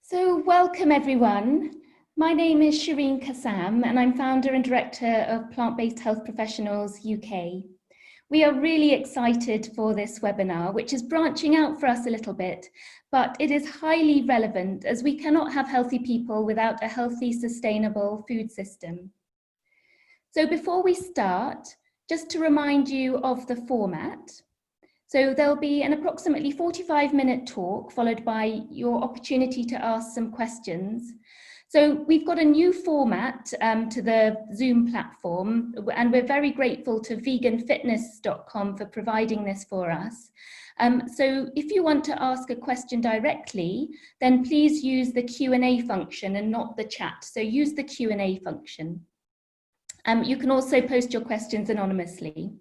So welcome everyone. My name is Kassam and I'm founder and director of Plant-Based Health Professionals UK. We are really excited for this webinar, which is branching out for us a little bit, but it is highly relevant as we cannot have healthy people without a healthy, sustainable food system. So before we start, just to remind you of the format. So there'll be an approximately 45-minute talk followed by your opportunity to ask some questions. So we've got a new format to the Zoom platform, and we're very grateful to veganfitness.com for providing this for us. So if you want to ask a question directly, then please use the Q&A function and not the chat. So use the Q&A function. You can also post your questions anonymously.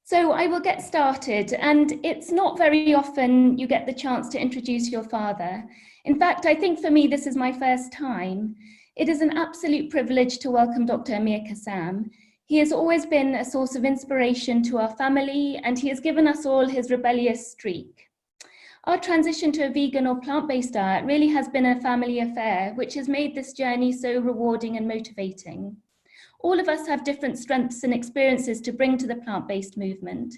So I will get started, and it's not very often you get the chance to introduce your father. In fact, I think for me this is my first time. It is an absolute privilege to welcome Dr. Amir Kassam. He has always been a source of inspiration to our family, and he has given us all his rebellious streak. Our transition to a vegan or plant-based diet really has been a family affair, which has made this journey so rewarding and motivating. All of us have different strengths and experiences to bring to the plant-based movement.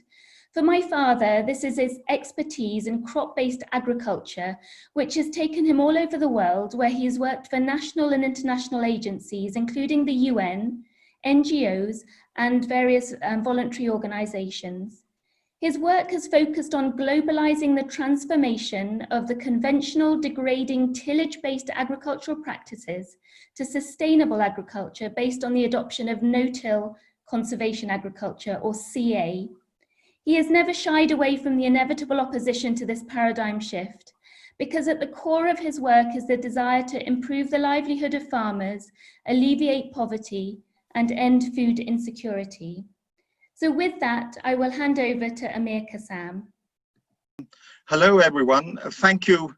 For my father, this is his expertise in crop-based agriculture, which has taken him all over the world, where he has worked for national and international agencies, including the UN, NGOs, and various voluntary organizations. His work has focused on globalizing the transformation of the conventional degrading tillage-based agricultural practices to sustainable agriculture based on the adoption of no-till conservation agriculture, or CA. He has never shied away from the inevitable opposition to this paradigm shift, because at the core of his work is the desire to improve the livelihood of farmers, alleviate poverty, and end food insecurity. So with that, I will hand over to Amir Kassam. Hello, everyone. Thank you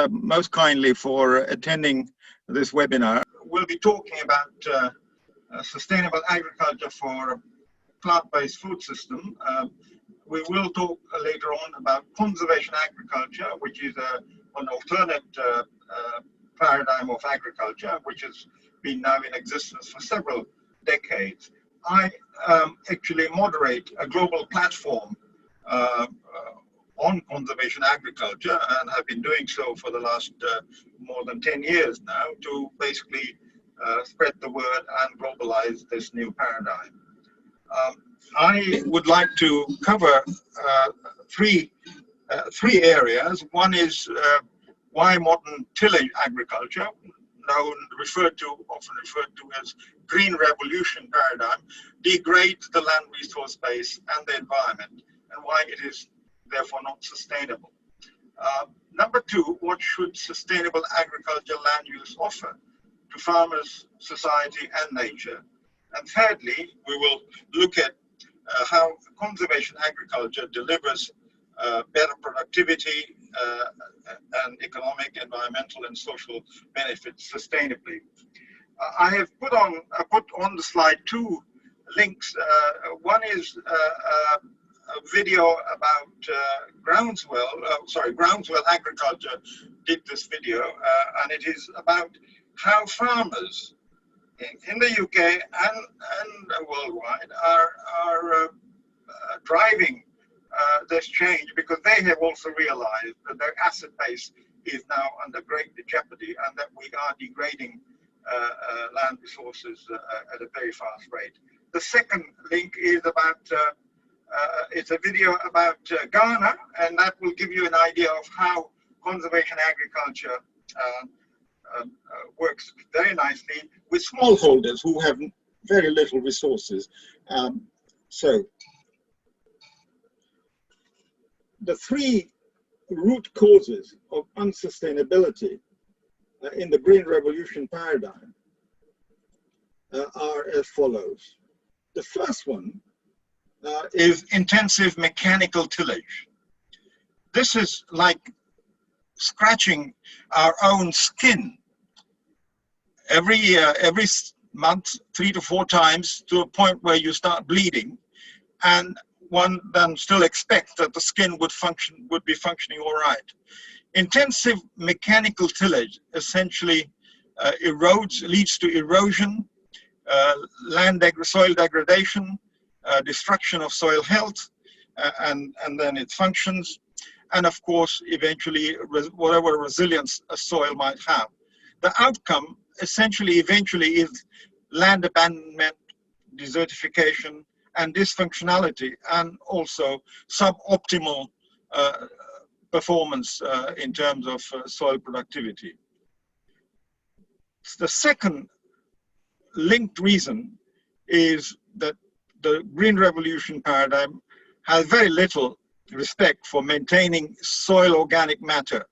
most kindly for attending this webinar. We'll be talking about sustainable agriculture for a plant-based food system. We will talk later on about conservation agriculture, which is an alternate paradigm of agriculture, which has been now in existence for several decades. I actually moderate a global platform on conservation agriculture, and have been doing so for the last more than 10 years now, to basically spread the word and globalize this new paradigm. I would like to cover three areas. One is why modern tillage agriculture, often referred to as green revolution paradigm, degrades the land resource base and the environment, and why it is therefore not sustainable. Number two, what should sustainable agriculture land use offer to farmers, society, and nature? And thirdly, we will look at how conservation agriculture delivers better productivity and economic, environmental, and social benefits sustainably. I have put on the slide two links. One is a video about Groundswell Agriculture did this video, and it is about how farmers in the UK and worldwide are driving this change, because they have also realized that their asset base is now under great jeopardy, and that we are degrading land resources at a very fast rate. The second link is about it's a video about Ghana, and that will give you an idea of how conservation agriculture works very nicely with smallholders who have very little resources. So the three root causes of unsustainability in the green revolution paradigm are as follows. The first one is intensive mechanical tillage. This is like scratching our own skin every month, 3 to 4 times, to a point where you start bleeding, and one then still expects that the skin would be functioning all right. Intensive mechanical tillage essentially leads to erosion, soil degradation, destruction of soil health, and then its functions, and of course, eventually, whatever resilience a soil might have. The outcome essentially eventually is land abandonment, desertification, and dysfunctionality, and also suboptimal performance in terms of soil productivity. The second linked reason is that the Green Revolution paradigm has very little respect for maintaining soil organic matter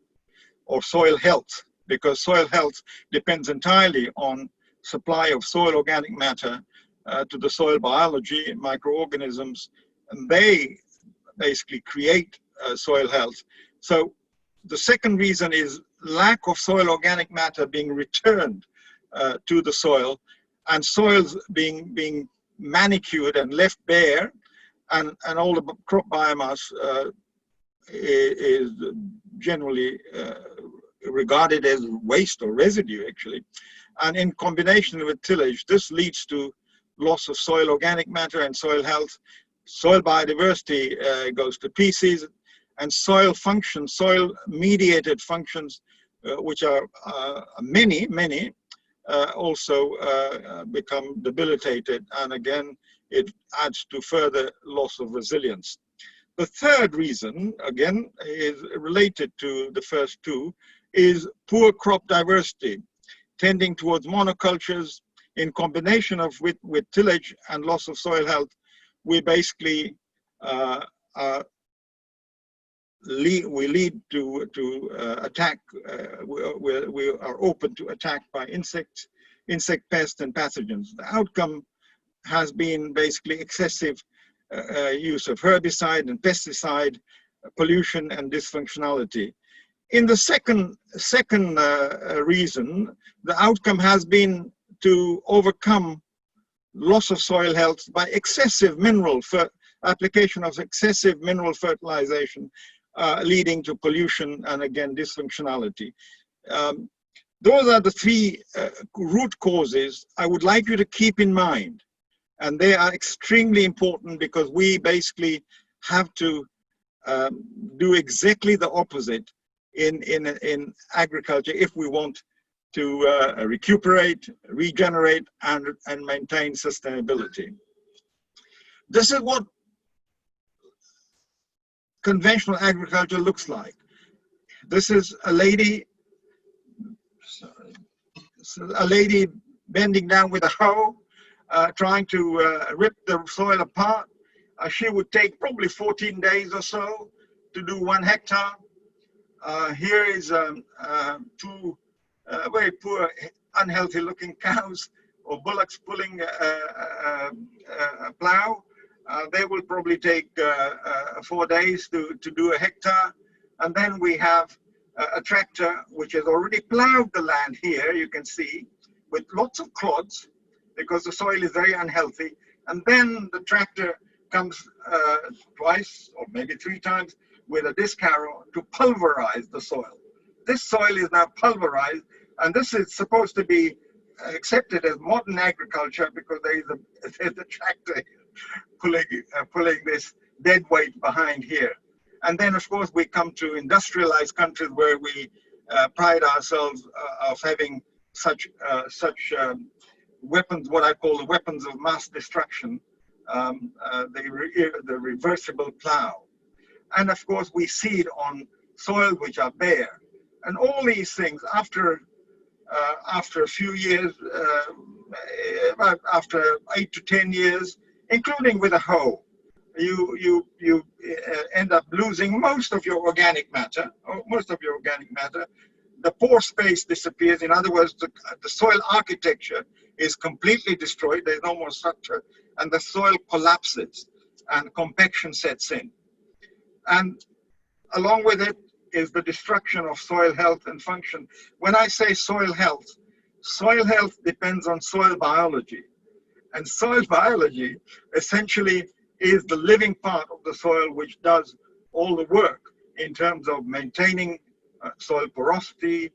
or soil health, because soil health depends entirely on supply of soil organic matter to the soil biology, microorganisms, and they basically create soil health. So the second reason is lack of soil organic matter being returned to the soil, and soils being manicured and left bare, and all the crop biomass is generally regarded as waste or residue, actually. And in combination with tillage, this leads to loss of soil organic matter and soil health. Soil biodiversity goes to pieces, and soil functions, soil mediated functions, which are many, also become debilitated, and again, it adds to further loss of resilience. The third reason, again, is related to the first two, is poor crop diversity, tending towards monocultures. In combination with tillage and loss of soil health, we basically lead to attack. We are open to attack by insect pests and pathogens. The outcome has been basically excessive use of herbicide and pesticide, pollution and dysfunctionality. In the second reason, the outcome has been to overcome loss of soil health by excessive application of excessive mineral fertilization, leading to pollution and again dysfunctionality. Those are the three root causes I would like you to keep in mind, and they are extremely important because we basically have to do exactly the opposite in agriculture if we want to recuperate, regenerate, and maintain sustainability. This is what conventional agriculture looks like. This is a lady bending down with a hoe, trying to rip the soil apart. She would take probably 14 days or so to do 1 hectare. Here is two very poor, unhealthy looking cows or bullocks pulling a plow. They will probably take 4 days to do 1 hectare. And then we have a tractor which has already plowed the land here, you can see, with lots of clods because the soil is very unhealthy. And then the tractor comes twice or maybe 3 times with a disc harrow to pulverize the soil. This soil is now pulverized, and this is supposed to be accepted as modern agriculture because there's a tractor pulling this dead weight behind here. And then, of course, we come to industrialized countries where we pride ourselves of having such weapons, what I call the weapons of mass destruction, the reversible plow. And of course, we seed on soil which are bare. And all these things, after a few years, after 8 to 10 years, including with a hoe, you end up losing most of your organic matter. The pore space disappears. In other words, the soil architecture is completely destroyed. There's no more structure, and the soil collapses, and compaction sets in. And along with it is the destruction of soil health and function. When I say soil health depends on soil biology. And soil biology essentially is the living part of the soil which does all the work in terms of maintaining soil porosity,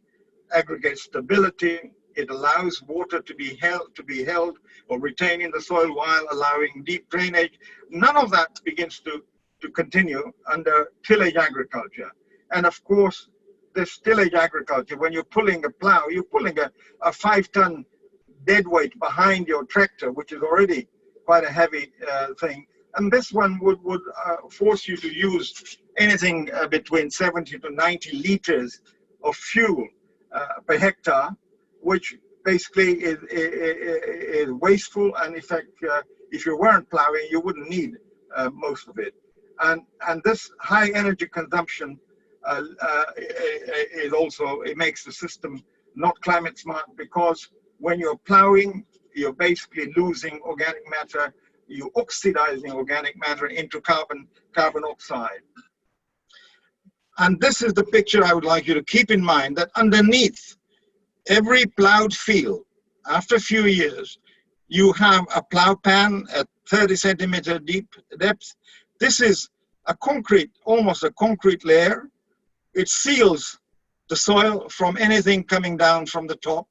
aggregate stability. It allows water to be held or retained in the soil while allowing deep drainage. None of that begins to continue under tillage agriculture. And of course, this tillage agriculture, when you're pulling a plow, you're pulling a 5-ton dead weight behind your tractor, which is already quite a heavy thing. And this one would force you to use anything between 70 to 90 liters of fuel per hectare, which basically is wasteful. And in fact, if you weren't plowing, you wouldn't need most of it. And this high energy consumption is also, it makes the system not climate smart, because when you're plowing, you're basically losing organic matter, you're oxidizing organic matter into carbon oxide. And this is the picture I would like you to keep in mind, that underneath every plowed field, after a few years, you have a plow pan at 30 centimeter depth. This is a concrete, almost a concrete layer. It seals the soil from anything coming down from the top.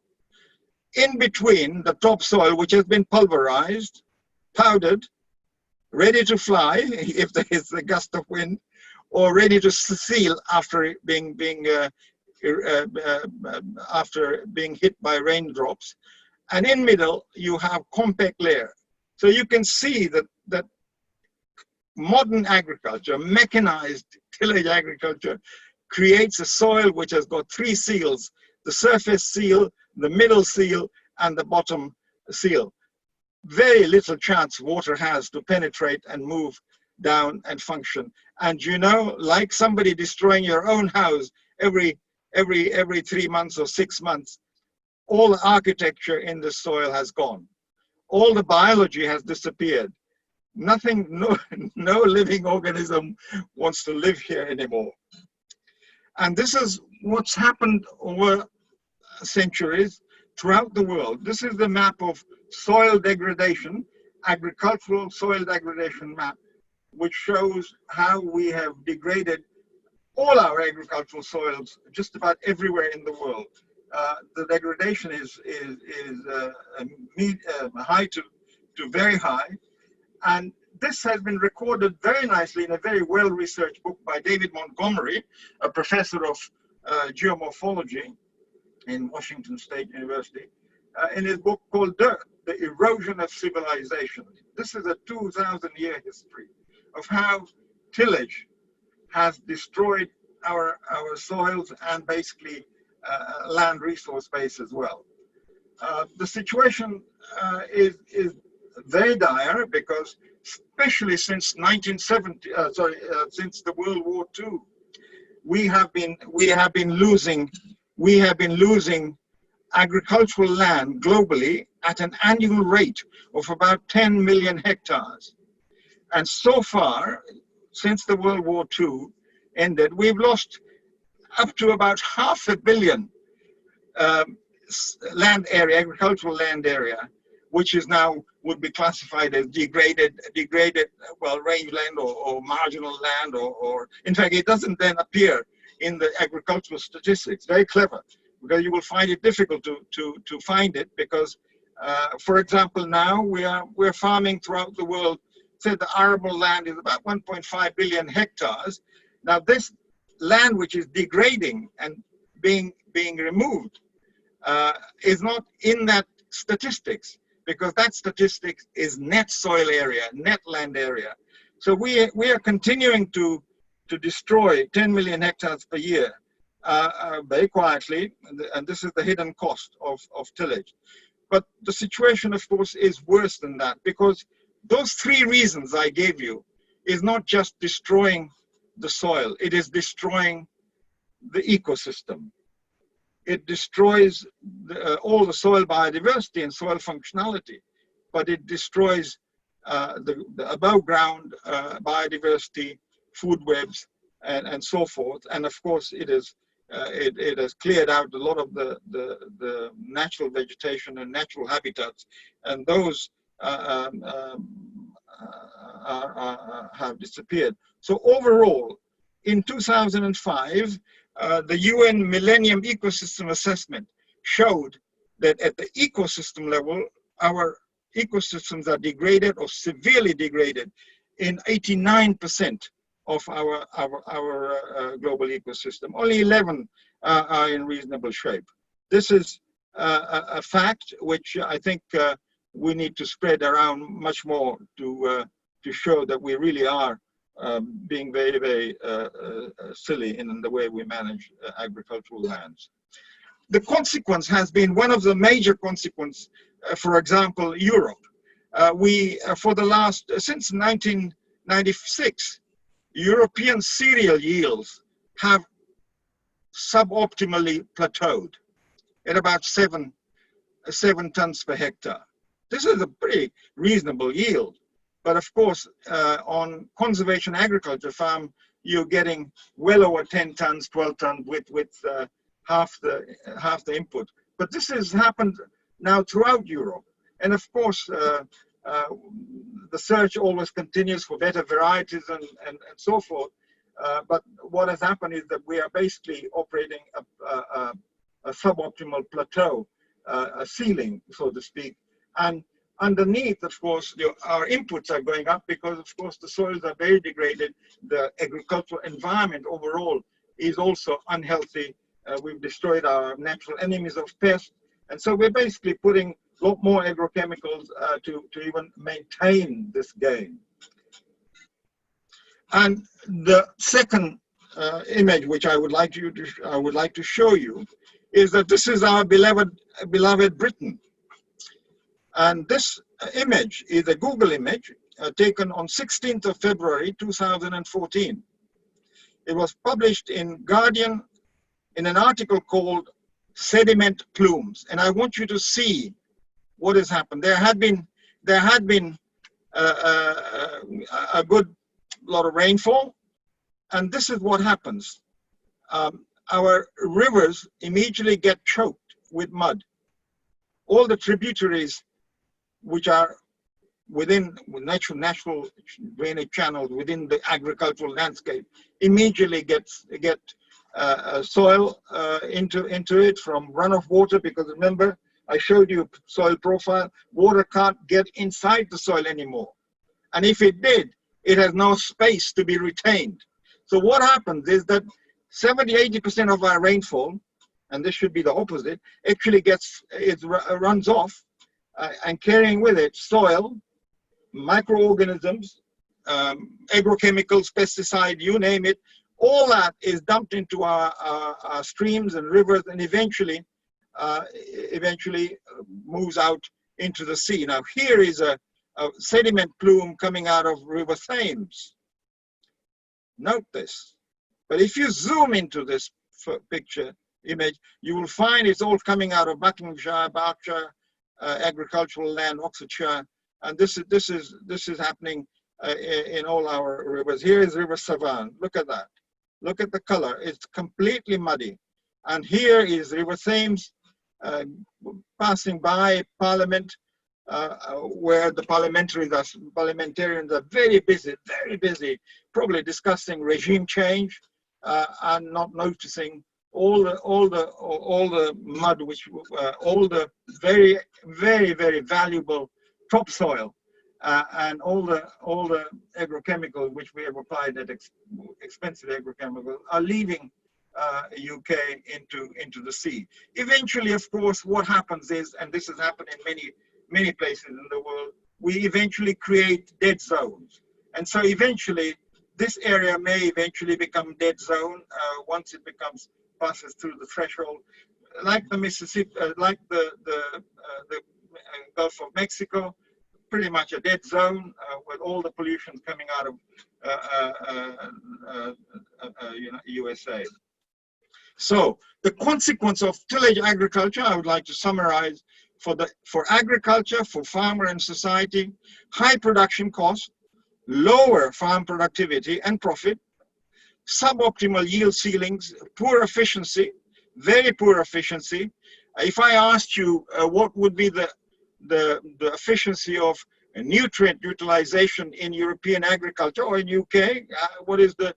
In between the topsoil, which has been pulverized, powdered, ready to fly if there is a gust of wind, or ready to seal after being hit by raindrops. And in middle, you have compact layer. So you can see that modern agriculture, mechanized tillage agriculture, creates a soil which has got 3 seals: the surface seal, the middle seal, and the bottom seal. Very little chance water has to penetrate and move down and function. And you know, like somebody destroying your own house every 3 months or 6 months, all the architecture in the soil has gone. All the biology has disappeared. Nothing, no living organism wants to live here anymore. And this is what's happened over centuries throughout the world. This is the map of soil degradation, agricultural soil degradation map, which shows how we have degraded all our agricultural soils just about everywhere in the world. The degradation is high to very high. And this has been recorded very nicely in a very well-researched book by David Montgomery, a professor of geomorphology in Washington State University, in his book called Dirt, The Erosion of Civilization. This is a 2,000-year history of how tillage has destroyed our soils and basically land resource base as well. The situation is very dire, because especially since 1970, since the World War II, we have been losing agricultural land globally at an annual rate of about 10 million hectares. And so far, since the World War II ended, we've lost up to about 500 million land area, agricultural land area, which is now would be classified as degraded, well, rangeland or marginal land, or in fact, it doesn't then appear in the agricultural statistics. Very clever, because you will find it difficult to find it, because, for example, now we're farming throughout the world. Say the arable land is about 1.5 billion hectares. Now this land which is degrading and being removed is not in that statistics, because that statistics is net soil area, net land area. So we are continuing to destroy 10 million hectares per year very quietly, and this is the hidden cost of tillage. But the situation, of course, is worse than that, because those 3 reasons I gave you is not just destroying the soil, it is destroying the ecosystem. It destroys all the soil biodiversity and soil functionality, but it destroys the above ground biodiversity, food webs, and so forth. And of course, it has cleared out a lot of the natural vegetation and natural habitats, and those have disappeared. So overall, in 2005, the UN Millennium Ecosystem Assessment showed that at the ecosystem level, our ecosystems are degraded or severely degraded in 89% of our global ecosystem. Only 11 are in reasonable shape. This is a fact which I think we need to spread around much more to show that we really are being very, very silly in the way we manage agricultural lands. The consequence has been one of the major consequences, for example, Europe. For the last, since 1996, European cereal yields have suboptimally plateaued at about 7 tons per hectare. This is a pretty reasonable yield. But of course, on conservation agriculture farm, you're getting well over 10 tons, 12 tons with half the input. But this has happened now throughout Europe. And of course, the search always continues for better varieties and so forth. But what has happened is that we are basically operating a suboptimal plateau, a ceiling, so to speak. And underneath, of course, our inputs are going up because, of course, the soils are very degraded. The agricultural environment overall is also unhealthy. We've destroyed our natural enemies of pests. And so we're basically putting a lot more agrochemicals to even maintain this gain. And the second image, which I would like to show you, is that this is our beloved Britain. And this image is a Google image taken on 16th of February 2014. It was published in Guardian in an article called Sediment Plumes. And I want you to see what has happened. There had been a good lot of rainfall, and this is what happens. Our rivers immediately get choked with mud. All the tributaries which are within natural drainage channels within the agricultural landscape immediately get soil into it from runoff water, because remember I showed you soil profile. Water can't get inside the soil anymore, and if it did, it has no space to be retained. So what happens is that 70–80% of our rainfall, and this should be the opposite, actually runs off and carrying with it soil, microorganisms, agrochemicals, pesticide, you name it. All that is dumped into our streams and rivers, and eventually moves out into the sea. Now here is a sediment plume coming out of River Thames. Note this. But if you zoom into this picture image, you will find it's all coming out of Buckinghamshire, Berkshire, agricultural land, Oxfordshire, and this is happening in all our rivers. Here is River Saverne. Look at that. Look at the color. It's completely muddy. And here is River Thames passing by Parliament, where the parliamentarians are very busy, probably discussing regime change and not noticing all the mud, all the very valuable topsoil, and all the agrochemicals which we have applied, that expensive agrochemicals, are leaving UK into the sea. Eventually, of course, what happens is, and this has happened in many places in the world, we eventually create dead zones, and so eventually this area may eventually become dead zone once it passes through the threshold, like the Mississippi, like the Gulf of Mexico, pretty much a dead zone with all the pollution coming out of USA. So the consequence of tillage agriculture, I would like to summarize: for agriculture, for farmer and society, high production costs, lower farm productivity and profit, suboptimal yield ceilings, poor efficiency, very poor efficiency. If I asked you what would be the efficiency of nutrient utilization in European agriculture or in UK, what is the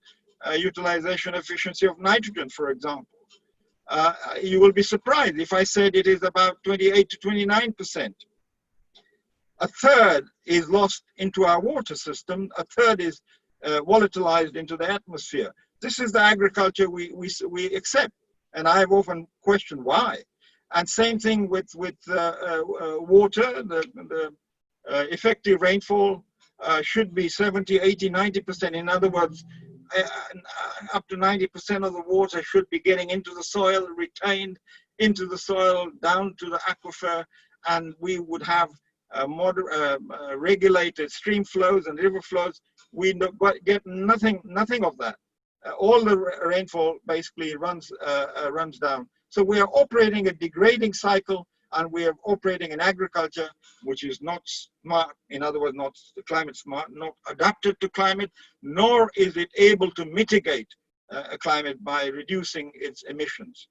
utilization efficiency of nitrogen, for example. You will be surprised if I said it is about 28 to 29%. A third is lost into our water system. A third is volatilized into the atmosphere. This is the agriculture we accept, and I've often questioned why. And same thing with water. The effective rainfall should be 70, 80, 90%. In other words, up to 90% of the water should be getting into the soil, retained into the soil, down to the aquifer, and we would have regulated stream flows and river flows. We get nothing of that. All the rainfall basically runs down. So we are operating a degrading cycle, and we are operating an agriculture which is not smart, in other words, not climate smart, not adapted to climate, nor is it able to mitigate climate by reducing its emissions.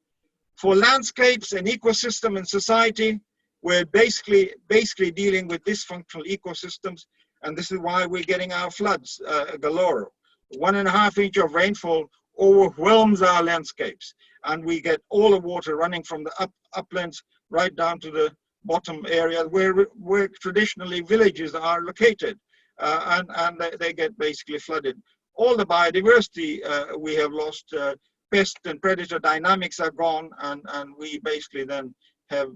For landscapes and ecosystem and society, we're basically dealing with dysfunctional ecosystems, and this is why we're getting our floods galore. 1.5 inches of rainfall overwhelms our landscapes, and we get all the water running from the uplands right down to the bottom areas where traditionally villages are located, and they get basically flooded. All the biodiversity we have lost, pest and predator dynamics are gone, and we basically then have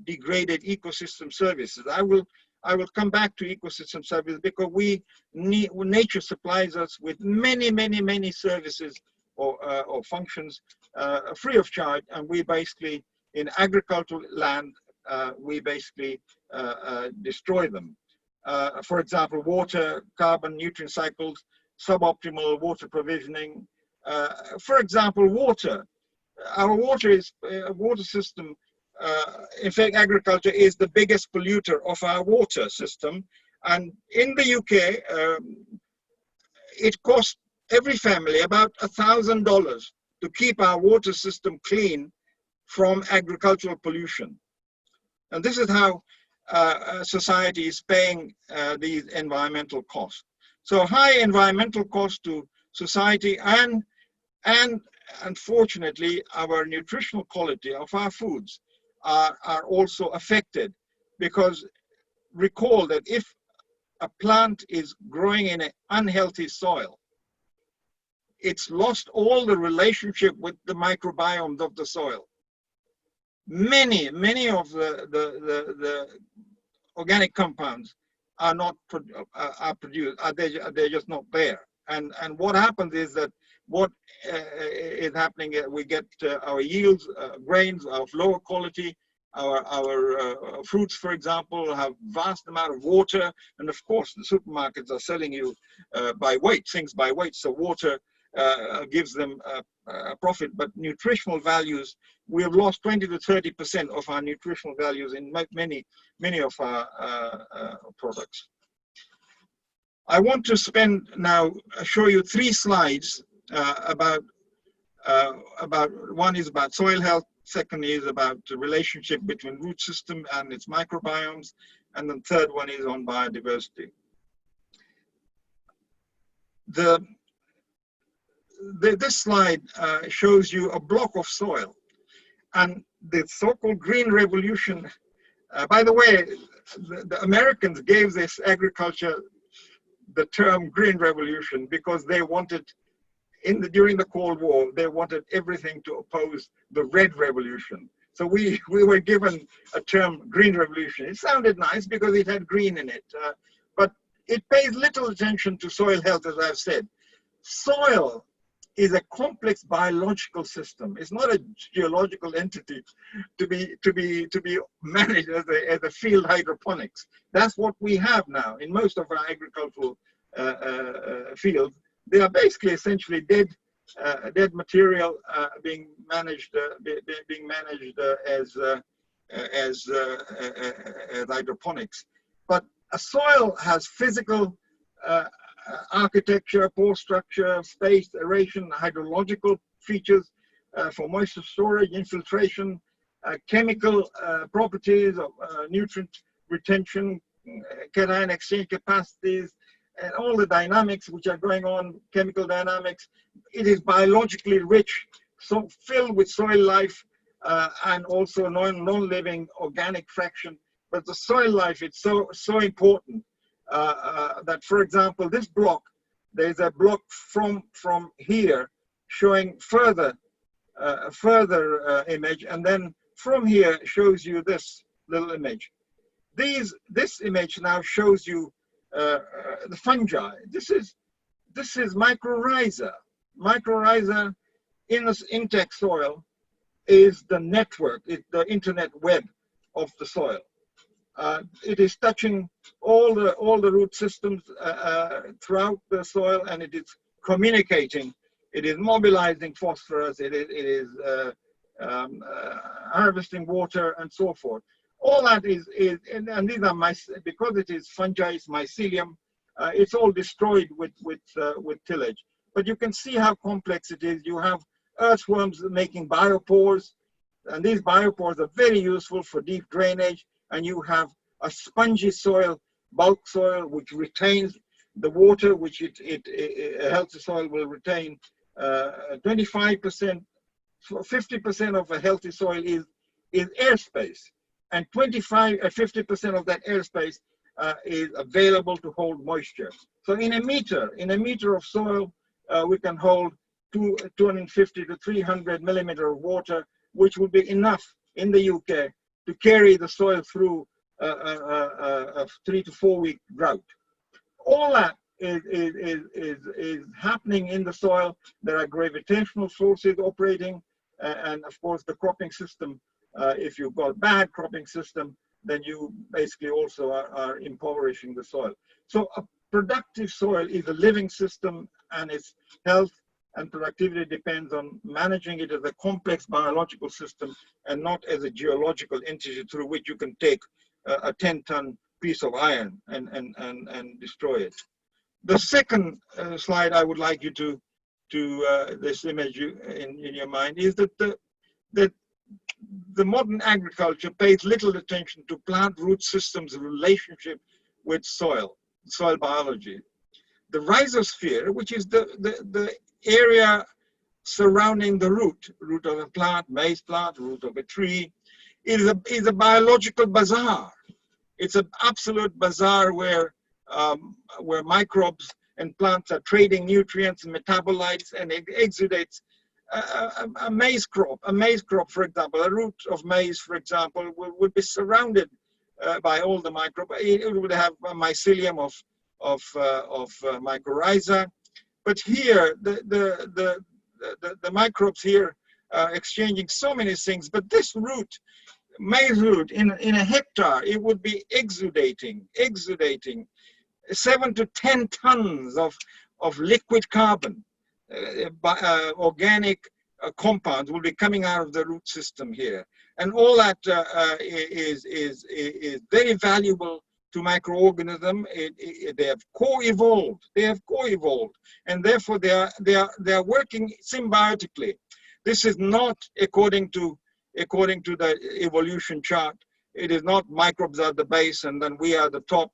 degraded ecosystem services. I will come back to ecosystem services because nature supplies us with many services or functions free of charge, and we basically, in agricultural land, we basically destroy them. For example, water, carbon, nutrient cycles, suboptimal water provisioning. For example, water. Our water system, in fact, agriculture is the biggest polluter of our water system. And in the UK, it costs every family about $1,000 to keep our water system clean from agricultural pollution. And this is how society is paying these environmental costs. So high environmental costs to society, and unfortunately, our nutritional quality of our foods are also affected, because recall that if a plant is growing in an unhealthy soil, it's lost all the relationship with the microbiomes of the soil. Many of the organic compounds are not produced. They're just not there. And what happens is that what is happening, we get our yields, grains of lower quality. Our fruits, for example, have vast amount of water, and of course the supermarkets are selling you things by weight. So water gives them a profit, but nutritional values, we have lost 20 to 30% of our nutritional values in many of our products. I want to show you 3 slides about one is about soil health, second is about the relationship between root system and its microbiomes, and the third one is on biodiversity. This slide shows you a block of soil, and the so-called green revolution. By the way, the Americans gave this agriculture the term green revolution because they wanted, during the Cold War, they wanted everything to oppose the red revolution. So we were given a term green revolution. It sounded nice because it had green in it, but it pays little attention to soil health, as I've said. Soil is a complex biological system. It's not a geological entity to be managed as a field hydroponics. That's what we have now in most of our agricultural fields. They are basically essentially dead material being managed as hydroponics. But a soil has physical architecture, pore structure, space, aeration, hydrological features for moisture storage, infiltration, chemical properties of nutrient retention, cation exchange capacities, and all the dynamics which are going on, chemical dynamics. It is biologically rich, so filled with soil life and also non-living organic fraction. But the soil life is so important that, for example, this block, there's a block from here showing further image, and then from here shows you this little image. This image now shows you the fungi. This is mycorrhiza. Mycorrhiza in this intact soil is the network, it's the internet web of the soil. It is touching all the root systems throughout the soil, and it is communicating. It is mobilizing phosphorus. It is harvesting water and so forth. All that is and these are because it is fungi, it's mycelium. It's all destroyed with tillage. But you can see how complex it is. You have earthworms making biopores, and these biopores are very useful for deep drainage. And you have a spongy soil, bulk soil, which retains the water, which a healthy soil will retain. 25%, 50% of a healthy soil is airspace, and 50% of that airspace is available to hold moisture. So in a meter of soil, we can hold 250 to 300 millimeter of water, which would be enough in the UK to carry the soil through a 3 to 4 week drought. All that is happening in the soil. There are gravitational forces operating, and of course the cropping system. If you've got a bad cropping system, then you basically also are impoverishing the soil. So a productive soil is a living system, and its health and productivity depends on managing it as a complex biological system and not as a geological entity through which you can take a 10-ton piece of iron and destroy it. The second slide I would like you to this image in your mind is that the modern agriculture pays little attention to plant root systems' relationship with soil biology. The rhizosphere, which is the area surrounding the root of a plant, maize plant, root of a tree, is a biological bazaar. It's an absolute bazaar where microbes and plants are trading nutrients and metabolites and exudates. A maize crop, for example, a root of maize, for example, would be surrounded by all the microbes. It would have a mycelium of mycorrhiza, but here the microbes here are exchanging so many things. But this root, maize root, in a hectare, it would be exudating 7 to 10 tons of liquid carbon. Organic compounds will be coming out of the root system here, and all that is very valuable to microorganisms. They have co-evolved, and therefore they are working symbiotically. This is not according to the evolution chart. It is not microbes at the base and then we are at the top.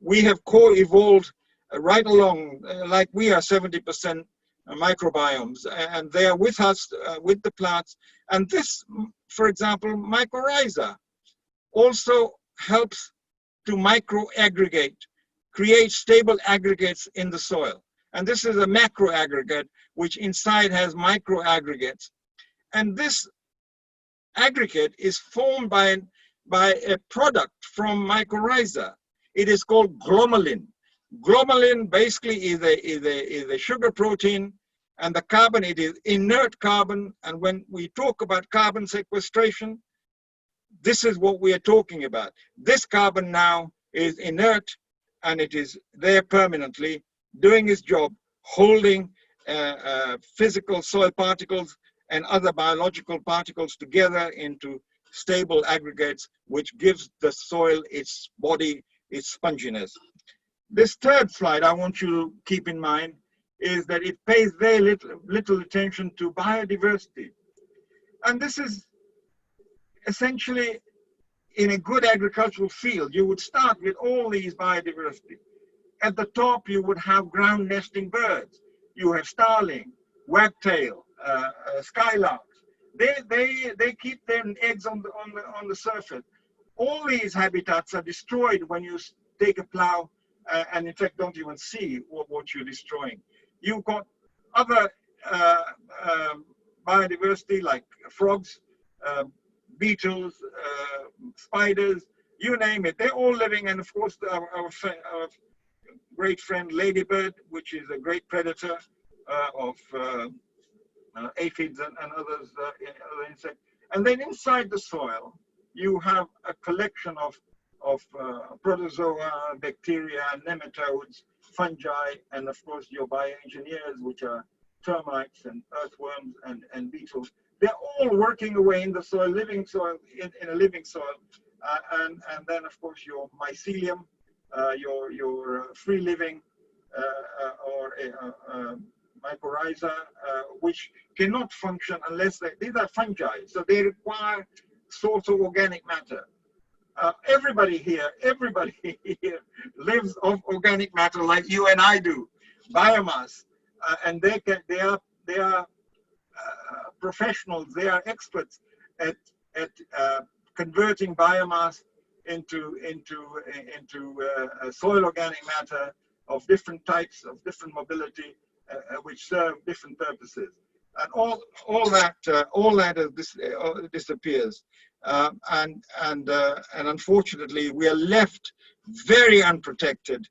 We have co-evolved right along, like we are 70% microbiomes, and they are with us, with the plants. And this, for example, mycorrhiza also helps to micro-aggregate, create stable aggregates in the soil. And this is a macro aggregate, which inside has micro aggregates. And this aggregate is formed by a product from mycorrhiza. It is called glomalin. Glomalin basically is a sugar protein, and the carbon, it is inert carbon. And when we talk about carbon sequestration, this is what we are talking about. This carbon now is inert, and it is there permanently, doing its job, holding physical soil particles and other biological particles together into stable aggregates, which gives the soil its body, its sponginess. This third slide I want you to keep in mind is that it pays very little attention to biodiversity. And this is essentially, in a good agricultural field, you would start with all these biodiversity. at the top, you would have ground nesting birds. You have starling, wagtail, skylarks. They keep their eggs on the surface. All these habitats are destroyed when you take a plow and in fact don't even see what you're destroying. You've got other biodiversity like frogs, beetles, spiders, you name it. They're all living, and of course our great friend ladybird, which is a great predator of aphids and others, other insects. And then inside the soil, you have a collection of protozoa, bacteria, nematodes, fungi, and of course your bioengineers, which are termites and earthworms and beetles. They're all working away in the soil, living soil, in a living soil. And then of course your mycelium, your free living or mycorrhiza, which cannot function unless these are fungi, so they require source of organic matter. Everybody here lives off organic matter like you and I do, biomass, and they are professionals. They are experts at converting biomass into soil organic matter of different types, of different mobility, which serve different purposes. And all that disappears, and unfortunately we are left very unprotected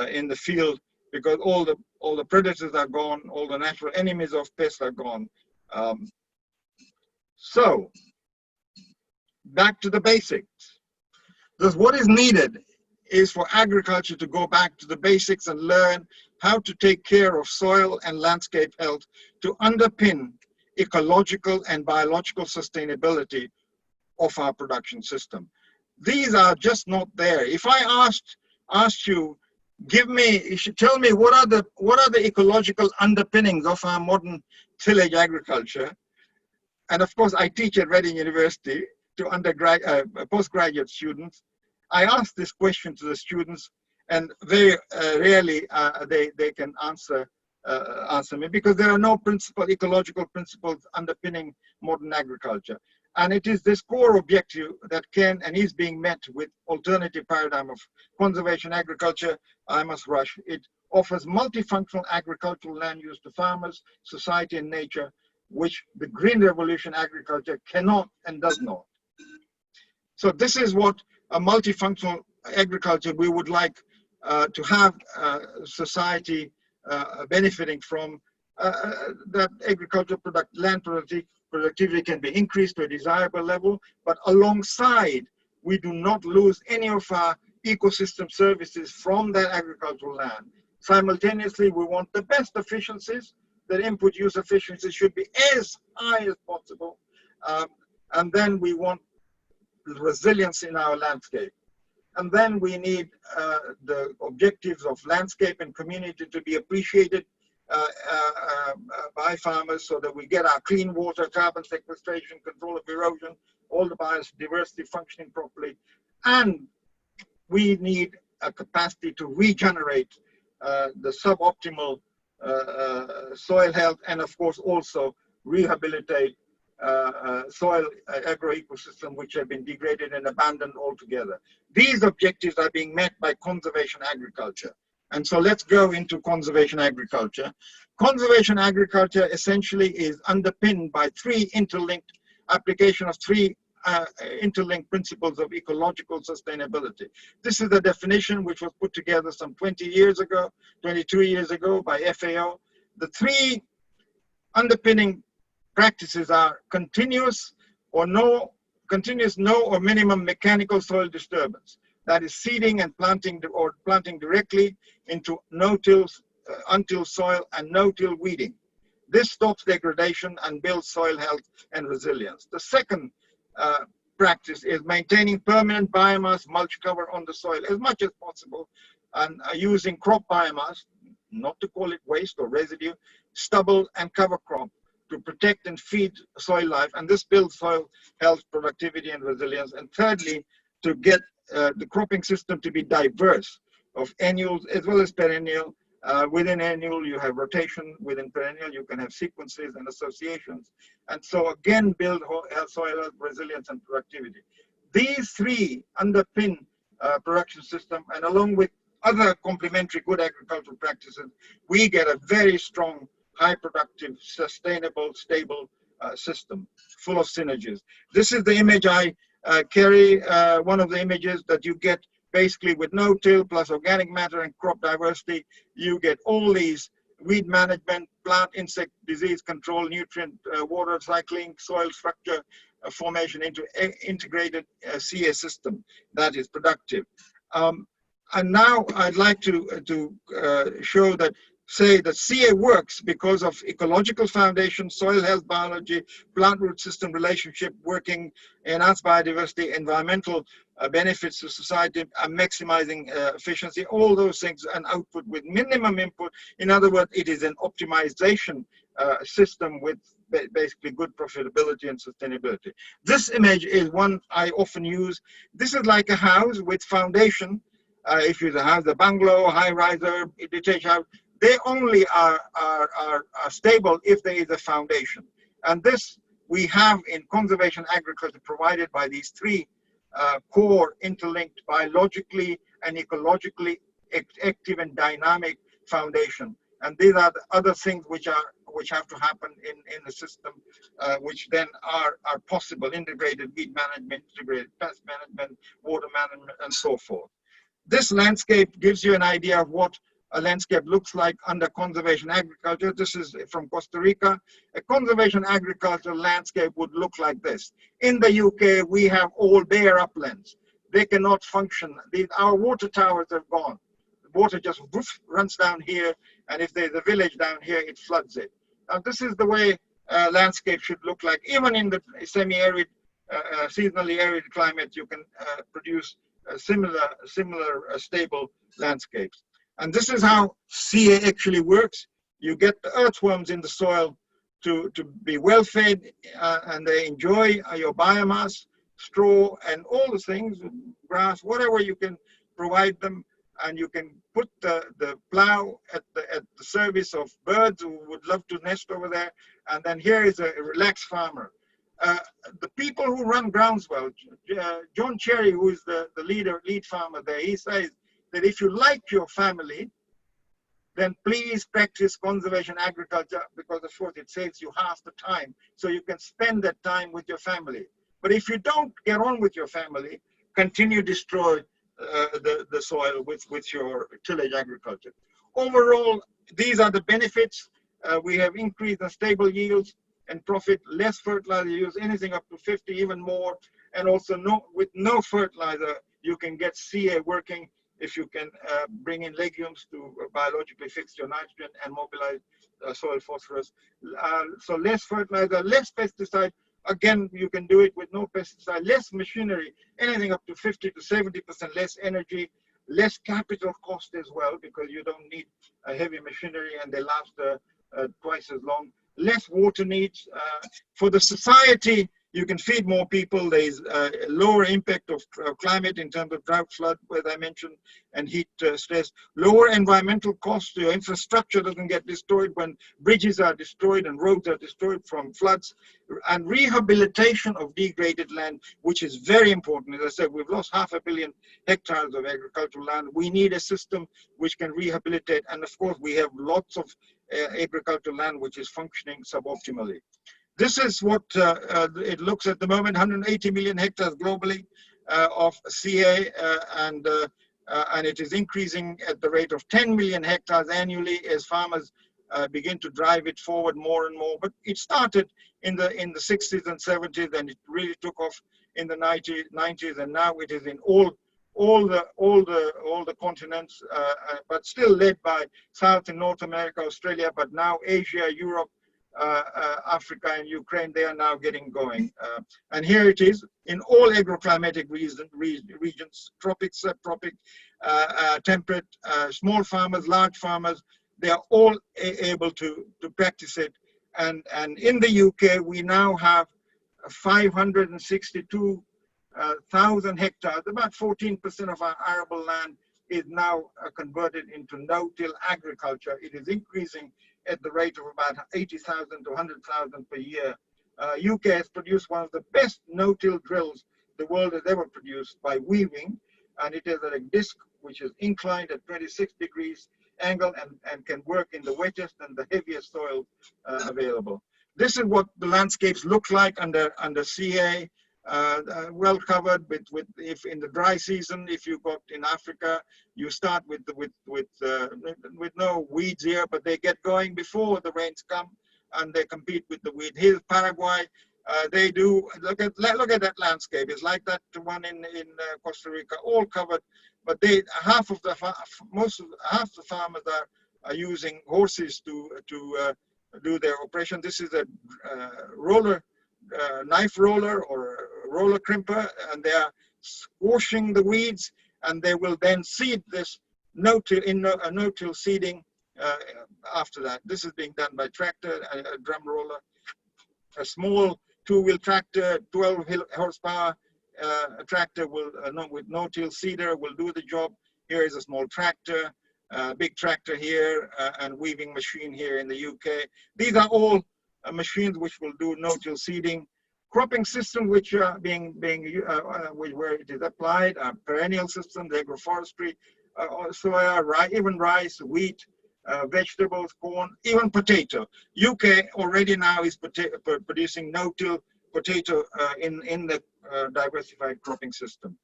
in the field, because all the predators are gone, all the natural enemies of pests are gone. So back to the basics. Thus, what is needed is for agriculture to go back to the basics and learn how to take care of soil and landscape health to underpin ecological and biological sustainability of our production system. These are just not there. If I asked you, you should tell me what are the ecological underpinnings of our modern tillage agriculture. And of course, I teach at Reading University to postgraduate students. I ask this question to the students, and very rarely they can answer me, because there are no ecological principles underpinning modern agriculture. And it is this core objective that can and is being met with alternative paradigm of conservation agriculture. I must rush. It offers multifunctional agricultural land use to farmers, society, and nature, which the green revolution agriculture cannot and does not. So this is what a multifunctional agriculture we would like to have society benefiting from. That agricultural land productivity can be increased to a desirable level, but alongside, we do not lose any of our ecosystem services from that agricultural land. Simultaneously, we want the best efficiencies. That input use efficiency should be as high as possible. And then we want resilience in our landscape. And then we need the objectives of landscape and community to be appreciated by farmers, so that we get our clean water, carbon sequestration, control of erosion, all the biodiversity functioning properly. And we need a capacity to regenerate the suboptimal soil health, and of course also rehabilitate soil agroecosystem which have been degraded and abandoned altogether. These objectives are being met by conservation agriculture. And so let's go into conservation agriculture. Conservation agriculture essentially is underpinned by application of three interlinked principles of ecological sustainability. This is the definition which was put together some 22 years ago by FAO. The three underpinning practices are continuous no or minimum mechanical soil disturbance. That is seeding and planting directly into no-till, until soil, and no-till weeding. This stops degradation and builds soil health and resilience. The second practice is maintaining permanent biomass mulch cover on the soil as much as possible, and using crop biomass, not to call it waste or residue, stubble and cover crop to protect and feed soil life, and this builds soil health, productivity, and resilience. And thirdly, to get the cropping system to be diverse, of annuals as well as perennial. Within annual, you have rotation. Within perennial, you can have sequences and associations. And so again, build soil resilience and productivity. These three underpin production system, and along with other complementary good agricultural practices, we get a very strong, high productive, sustainable, stable system full of synergies. This is the image I carry, one of the images that you get basically with no-till plus organic matter and crop diversity. You get all these weed management, plant insect disease control, nutrient water cycling, soil structure formation into integrated CA system that is productive. And now I'd like to show that, say that CA works because of ecological foundation, soil health biology, plant root system relationship working, enhanced biodiversity, environmental benefits to society, maximizing efficiency, all those things, and output with minimum input. In other words, it is an optimization system with basically good profitability and sustainability. This image is one I often use. This is like a house with foundation. If you have the bungalow, high-riser, detached house, they only are stable if there is a foundation. And this we have in conservation agriculture provided by these three core interlinked biologically and ecologically active and dynamic foundation. And these are the other things which have to happen in the system, which then are possible: integrated weed management, integrated pest management, water management, and so forth. This landscape gives you an idea of what a landscape looks like under conservation agriculture. This is from Costa Rica. A conservation agriculture landscape would look like this. In the UK, we have all bare uplands. They cannot function. Our water towers have gone. The water just woof, runs down here, and if there's a village down here, it floods it. Now, this is the way landscape should look like. Even in the semi-arid, seasonally arid climate, you can produce similar stable landscapes. And this is how CA actually works. You get the earthworms in the soil to be well fed, and they enjoy your biomass, straw, and all the things, grass, whatever you can provide them. And you can put the plow at the service of birds who would love to nest over there. And then here is a relaxed farmer. The people who run Groundswell, John Cherry, who is the lead farmer there, he says that if you like your family, then please practice conservation agriculture, because of course it saves you half the time. So you can spend that time with your family. But if you don't get on with your family, continue to destroy the soil with your tillage agriculture. Overall, these are the benefits. We have increased and stable yields and profit, less fertilizer use, anything up to 50, even more. And also with no fertilizer, you can get CA working if you can bring in legumes to biologically fix your nitrogen and mobilize soil phosphorus. So less fertilizer, less pesticide. Again, you can do it with no pesticide, less machinery, anything up to 50 to 70% less energy, less capital cost as well, because you don't need a heavy machinery and they last twice as long. Less water needs. For the society, you can feed more people. There is a lower impact of climate in terms of drought, flood, as I mentioned, and heat stress. Lower environmental costs. Your infrastructure doesn't get destroyed when bridges are destroyed and roads are destroyed from floods. And rehabilitation of degraded land, which is very important. As I said, we've lost 500 million hectares of agricultural land. We need a system which can rehabilitate. And of course, we have lots of agricultural land which is functioning suboptimally. This is what it looks at the moment: 180 million hectares globally of CA, and it is increasing at the rate of 10 million hectares annually as farmers begin to drive it forward more and more. But it started in the 60s and 70s, and it really took off in the 90s, and now it is in all the continents, but still led by South and North America, Australia, but now Asia, Europe, Africa, and Ukraine. They are now getting going. And here it is in all agroclimatic regions, tropic, subtropic, temperate, small farmers, large farmers, they are all able to practice it. And in the UK, we now have 562,000 hectares, about 14% of our arable land is now converted into no-till agriculture. It is increasing at the rate of about 80,000 to 100,000 per year. UK has produced one of the best no-till drills the world has ever produced by weaving, and it is at a disc which is inclined at 26 degrees angle and can work in the wettest and the heaviest soil available. This is what the landscapes look like under CA, well covered with if in the dry season, if you got in Africa, you start with no weeds here, but they get going before the rains come, and they compete with the weed. Here's Paraguay. They do look at that landscape. It's like that one in Costa Rica, all covered. But half the farmers are using horses to do their operation. This is a roller, knife roller or a roller crimper, and they are squashing the weeds, and they will then seed this no-till seeding after that. This is being done by tractor, a drum roller, a small two-wheel tractor, 12 horsepower tractor will with no-till seeder will do the job. Here is a small tractor, big tractor here, and weaving machine here in the UK. These are all machines which will do no-till seeding. Cropping system which are where it is applied, perennial systems, agroforestry, soya, even rice, wheat, vegetables, corn, even potato. UK already now is producing no-till potato in the diversified cropping system.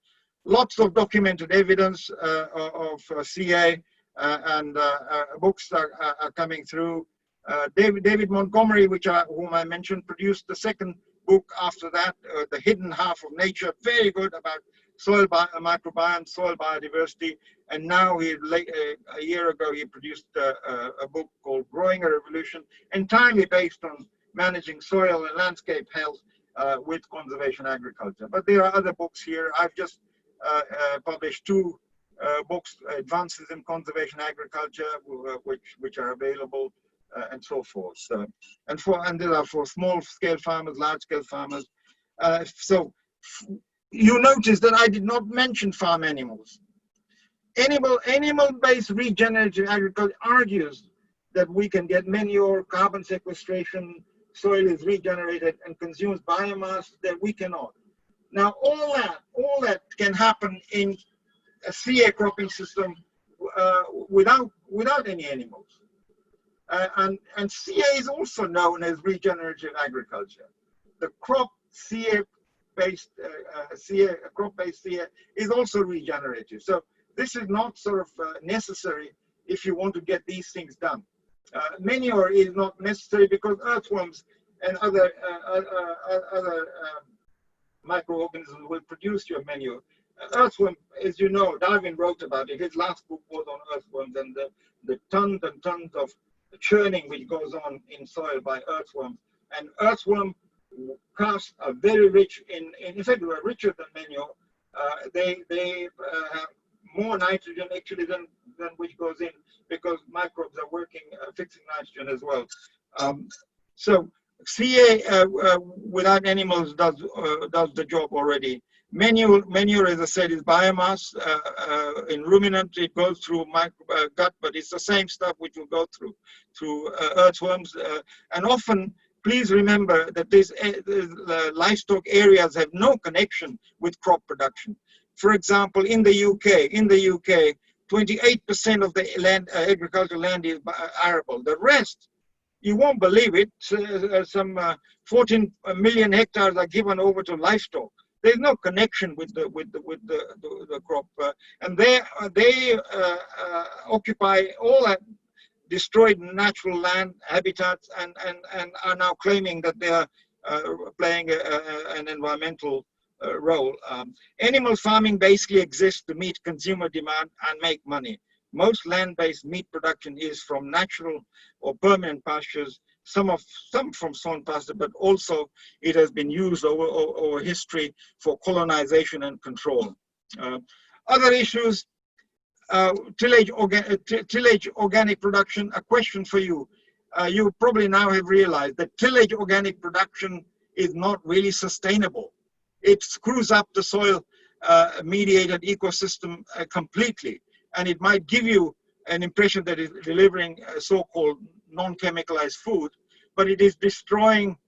Lots of documented evidence of CA, and books are coming through. David Montgomery, whom I mentioned, produced the second book after that, The Hidden Half of Nature, very good about soil microbiome, soil biodiversity. And now a year ago, he produced a book called Growing a Revolution, entirely based on managing soil and landscape health with conservation agriculture. But there are other books here. I've just published two books, Advances in Conservation Agriculture, which are available, and so forth. And these are for small-scale farmers, large-scale farmers. So you notice that I did not mention farm animals. Animal-based regenerative agriculture argues that we can get manure, carbon sequestration, soil is regenerated and consumes biomass that we cannot. Now, all that can happen in a CA cropping system without any animals. And CA is also known as regenerative agriculture. The crop CA-based crop-based CA is also regenerative. So this is not sort of necessary if you want to get these things done. Manure is not necessary because earthworms and other microorganisms will produce your manure. Earthworm, as you know, Darwin wrote about it. His last book was on earthworms and the tons and tons of churning which goes on in soil by earthworms. And earthworm casts are very rich in fact, they are richer than manure. They have more nitrogen actually than which goes in, because microbes are working fixing nitrogen as well. So CA without animals does the job already. Manure, as I said, is biomass. In ruminant, it goes through gut, but it's the same stuff which will go through earthworms. And often, please remember that these livestock areas have no connection with crop production. For example, in the UK, 28% of the land, agricultural land is arable. The rest, you won't believe it, some 14 million hectares are given over to livestock. There's no connection with the crop, and they occupy all that destroyed natural land habitats, and are now claiming that they are playing an environmental role. Animal farming basically exists to meet consumer demand and make money. Most land-based meat production is from natural or permanent pastures, some from sown pasture, but also it has been used over history for colonization and control. Other issues, tillage organic production. A question for you. You probably now have realized that tillage organic production is not really sustainable. It screws up the soil mediated ecosystem completely. and it might give you an impression that it's delivering so-called non-chemicalized food, but it is destroying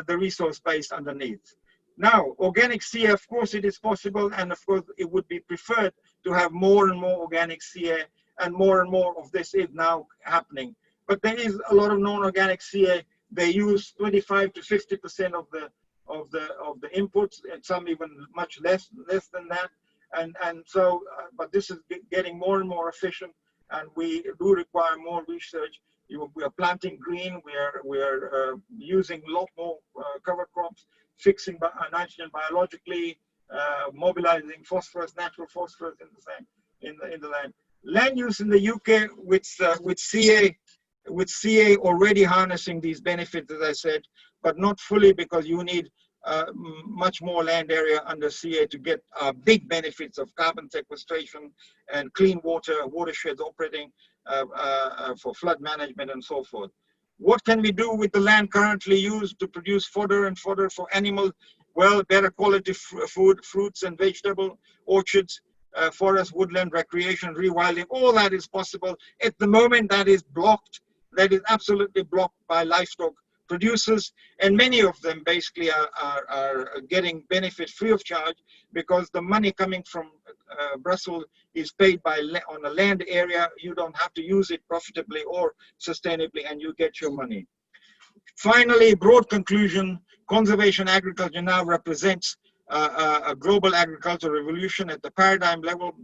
the resource base underneath. Now, organic CA, of course, it is possible, and of course, it would be preferred to have more and more organic CA, and more of this is now happening. But there is a lot of non-organic CA. They use 25 to 50% of the inputs, and some even much less than that. And so, but this is getting more and more efficient, and we do require more research. We are planting green. We are using a lot more cover crops, fixing nitrogen biologically, mobilizing phosphorus, natural phosphorus in the land. Land use in the UK with CA already harnessing these benefits, as I said, but not fully, because you need much more land area under CA to get big benefits of carbon sequestration and clean water, watersheds operating for flood management and so forth. What can we do with the land currently used to produce fodder and fodder for animals? Well, better quality food, fruits and vegetable orchards, forest, woodland, recreation, rewilding, all that is possible. At the moment, that is blocked. That is absolutely blocked by livestock producers, and many of them basically are getting benefit free of charge, because the money coming from Brussels is paid on a land area. You don't have to use it profitably or sustainably, and you get your money. Finally, broad conclusion, conservation agriculture now represents a global agricultural revolution at the paradigm level,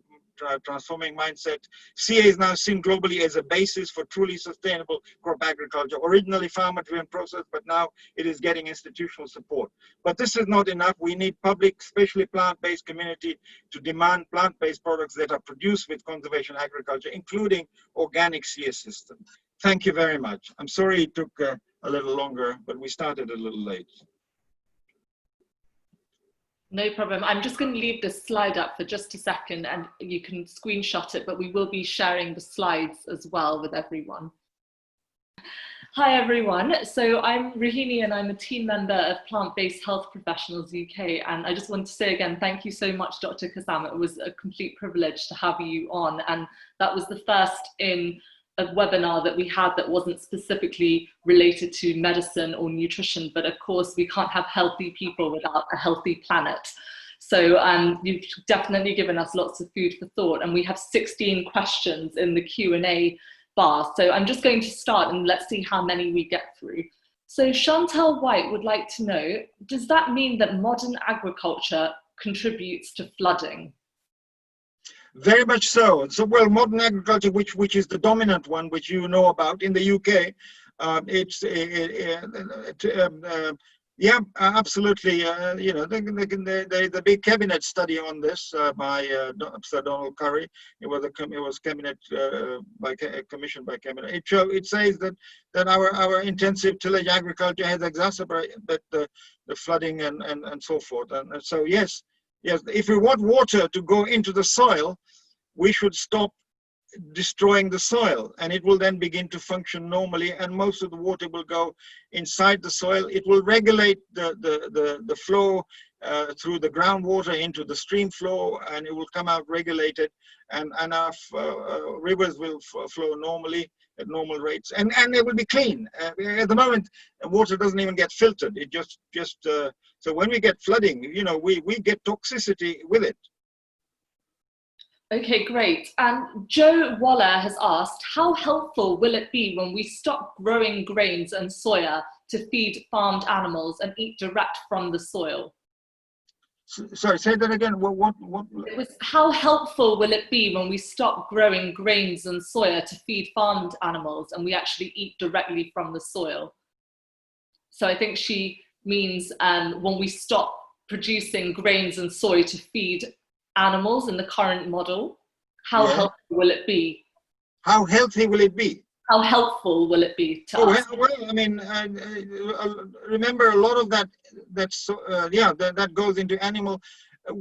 transforming mindset. CA is now seen globally as a basis for truly sustainable crop agriculture. Originally farmer-driven process, but now it is getting institutional support. But this is not enough. We need public, especially plant-based community, to demand plant-based products that are produced with conservation agriculture, including organic CA system. Thank you very much. I'm sorry it took a little longer, but we started a little late. No problem. I'm just going to leave this slide up for just a second, and you can screenshot it, but we will be sharing the slides as well with everyone. Hi everyone. So I'm Rohini, and I'm a team member of Plant-Based Health Professionals UK. And I just want to say again, thank you so much, Dr. Kassam. It was a complete privilege to have you on. And that was the first in a webinar that we had that wasn't specifically related to medicine or nutrition, but of course we can't have healthy people without a healthy planet. So you've definitely given us lots of food for thought, and we have 16 questions in the Q&A bar. So I'm just going to start, and let's see how many we get through. So Chantal White would like to know, does that mean that modern agriculture contributes to flooding? Very much so. So, well, modern agriculture, which is the dominant one, which you know about in the UK, yeah, absolutely. You know, the big cabinet study on this by Sir Donald Curry. It was cabinet commissioned by cabinet. It says that our intensive tillage agriculture has exacerbated the flooding and so forth. And so yes, if we want water to go into the soil, we should stop destroying the soil, and it will then begin to function normally, and most of the water will go inside the soil. It will regulate the flow through the groundwater into the stream flow, and it will come out regulated, and our rivers will flow normally at normal rates, and they will be clean. At the moment, water doesn't even get filtered. It just so when we get flooding, you know, we get toxicity with it. Okay, great. And Joe Waller has asked, how helpful will it be when we stop growing grains and soya to feed farmed animals and eat direct from the soil? Sorry, say that again. What? It was, how helpful will it be when we stop growing grains and soya to feed farmed animals and we actually eat directly from the soil? So I think she means when we stop producing grains and soy to feed animals in the current model, how helpful will it be? How healthy will it be? How helpful will it be to us? Well, I mean, remember a lot of that that goes into animal.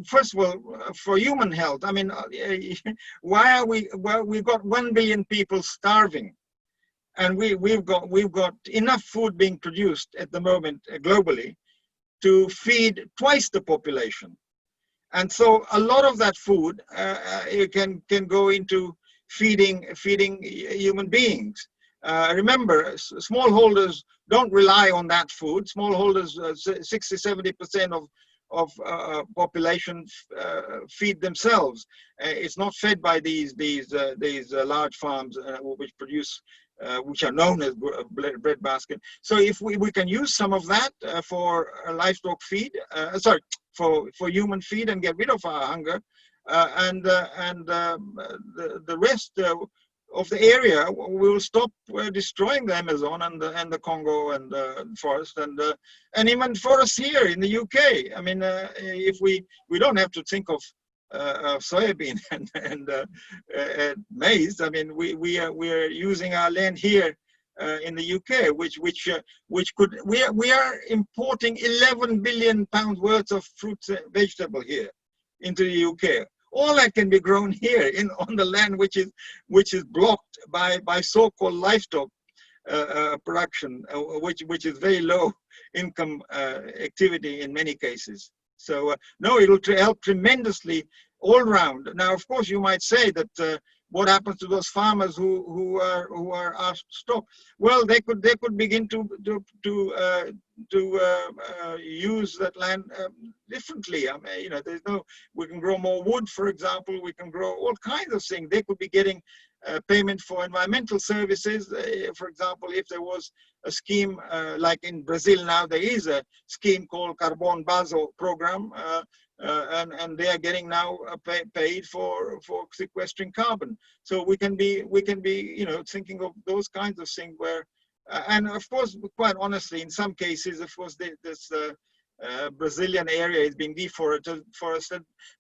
First of all, for human health, I mean, why are we've got 1 billion people starving, and we've got enough food being produced at the moment globally to feed twice the population. And so a lot of that food can go into feeding human beings. Remember, smallholders don't rely on that food. Smallholders, 60–70% of population feed themselves. It's not fed by these large farms which produce, which are known as breadbasket. So if we can use some of that for livestock feed, for human feed, and get rid of our hunger, and the rest of the area, we will stop destroying the Amazon and the Congo and the forest and even forests here in the UK. I mean, if we don't have to think of soybean and maize. I mean, we are using our land here in the UK, which could we are importing 11 billion pounds worth of fruits and vegetable here into the UK. All that can be grown here on the land which is blocked by so-called livestock production, which is very low income activity in many cases. So no, it will help tremendously all round. Now, of course, you might say that what happens to those farmers who are asked to stop? Well, they could begin to use that land differently. I mean, you know, we can grow more wood, for example. We can grow all kinds of things. They could be getting payment for environmental services. For example, if there was a scheme like in Brazil now, there is a scheme called Carbon Baso program. And they are getting now paid for sequestering carbon. So we can be you know, thinking of those kinds of things where, and of course, quite honestly, in some cases, of course, this Brazilian area is being deforested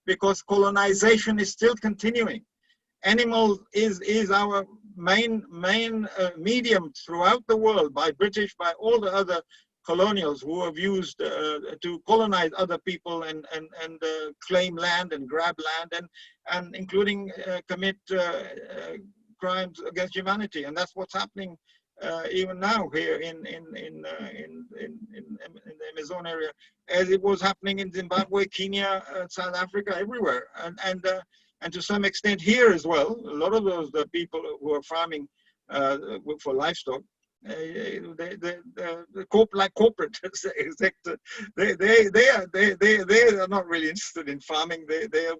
because colonization is still continuing. Animal is our main medium throughout the world by British, by all the other colonials who have used to colonize other people and claim land and grab land and including commit crimes against humanity. And that's what's happening even now here in the Amazon area, as it was happening in Zimbabwe, Kenya, South Africa, everywhere, and to some extent here as well. A lot of those people who are farming for livestock, like corporate sector, they are not really interested in farming. They are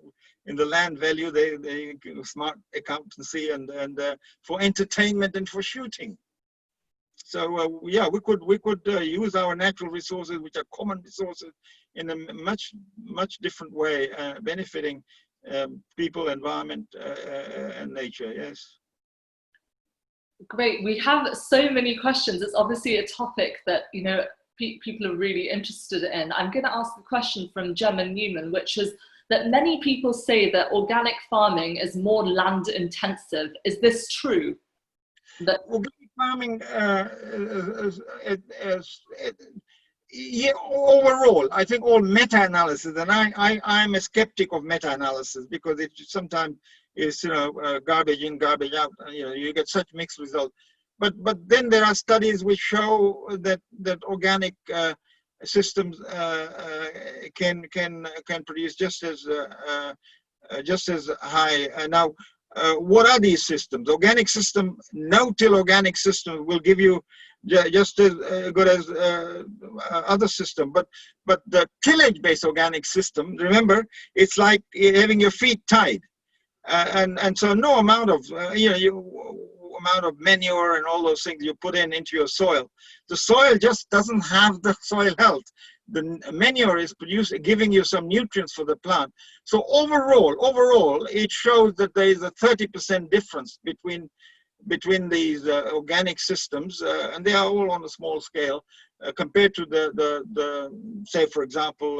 in the land value. They smart accountancy and for entertainment and for shooting. So yeah, we could use our natural resources, which are common resources, in a much different way, benefiting people, environment, and nature. Yes. Great. We have so many questions. It's obviously a topic that, you know, people are really interested in. I'm going to ask a question from Gemma Newman, which is that many people say that organic farming is more land intensive. Is this true? That organic farming yeah, overall, I think all meta-analysis, and I'm a skeptic of meta-analysis because it sometimes is, you know, garbage in, garbage out. You know, you get such mixed results. But then there are studies which show that organic systems can produce just as high. Now, what are these systems? Organic system, no-till organic system will give you just as good as other system, but the tillage-based organic system, remember, it's like having your feet tied, and so no amount of amount of manure and all those things you put into your soil, the soil just doesn't have the soil health. The manure is giving you some nutrients for the plant. So overall, it shows that there is a 30% difference between these organic systems, and they are all on a small scale, compared to the say, for example,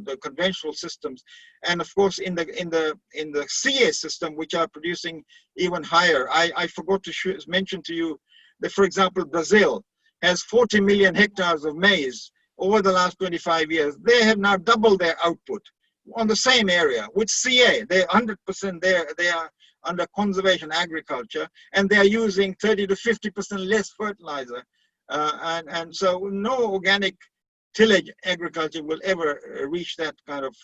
the conventional systems, and of course in the CA system, which are producing even higher. I forgot to mention to you that, for example, Brazil has 40 million hectares of maize over the last 25 years. They have now doubled their output on the same area. With CA, they're 100% there. They are under conservation agriculture, and they are using 30 to 50% less fertilizer, and so no organic tillage agriculture will ever reach that kind of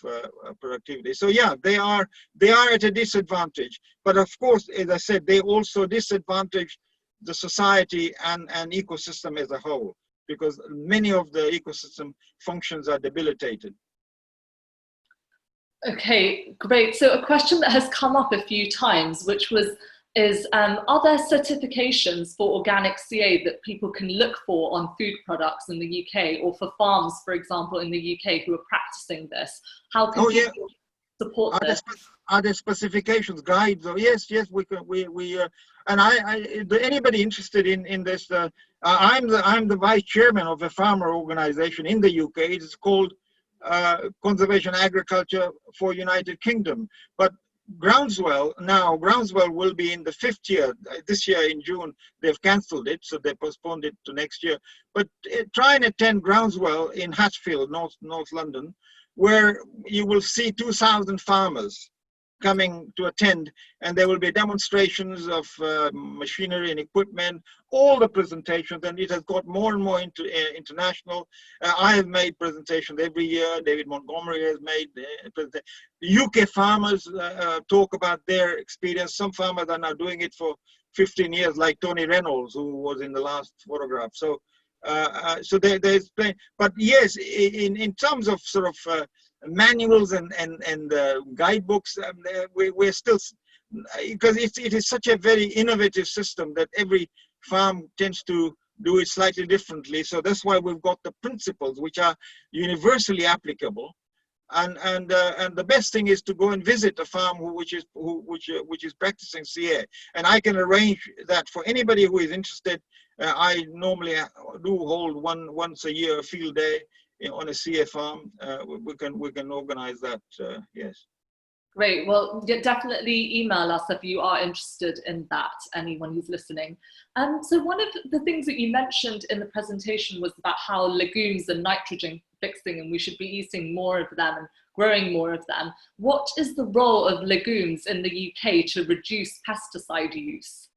productivity. So yeah, they are at a disadvantage. But of course, as I said, they also disadvantage the society and ecosystem as a whole, because many of the ecosystem functions are debilitated. Okay, great. So a question that has come up a few times, which is are there certifications for organic CA that people can look for on food products in the UK, or for farms, for example, in the UK who are practicing this? How can people support this? Are there specifications, guides? Oh, yes, we can. And anybody interested in this? I'm the vice chairman of a farmer organization in the UK. It's called Conservation Agriculture for United Kingdom. But Groundswell will be in the 5th year. This year in June, they've cancelled it, so they postponed it to next year. But try and attend Groundswell in Hatfield, North London, where you will see 2,000 farmers coming to attend, and there will be demonstrations of machinery and equipment, all the presentations, and it has got more and more into international. I have made presentations every year. David Montgomery has made UK farmers talk about their experience. Some farmers are now doing it for 15 years, like Tony Reynolds, who was in the last photograph. So so there's plenty. But yes, in terms of sort of manuals and guidebooks, we're still, because it is such a very innovative system that every farm tends to do it slightly differently. So that's why we've got the principles which are universally applicable. And the best thing is to go and visit a farm which is practicing CA, and I can arrange that for anybody who is interested. I normally do hold once a year a field day on a CA farm. We can organize that. Yes. Great. Well, definitely email us if you are interested in that, anyone who's listening. So one of the things that you mentioned in the presentation was about how legumes are nitrogen fixing and we should be eating more of them and growing more of them. What is the role of legumes in the UK to reduce pesticide use?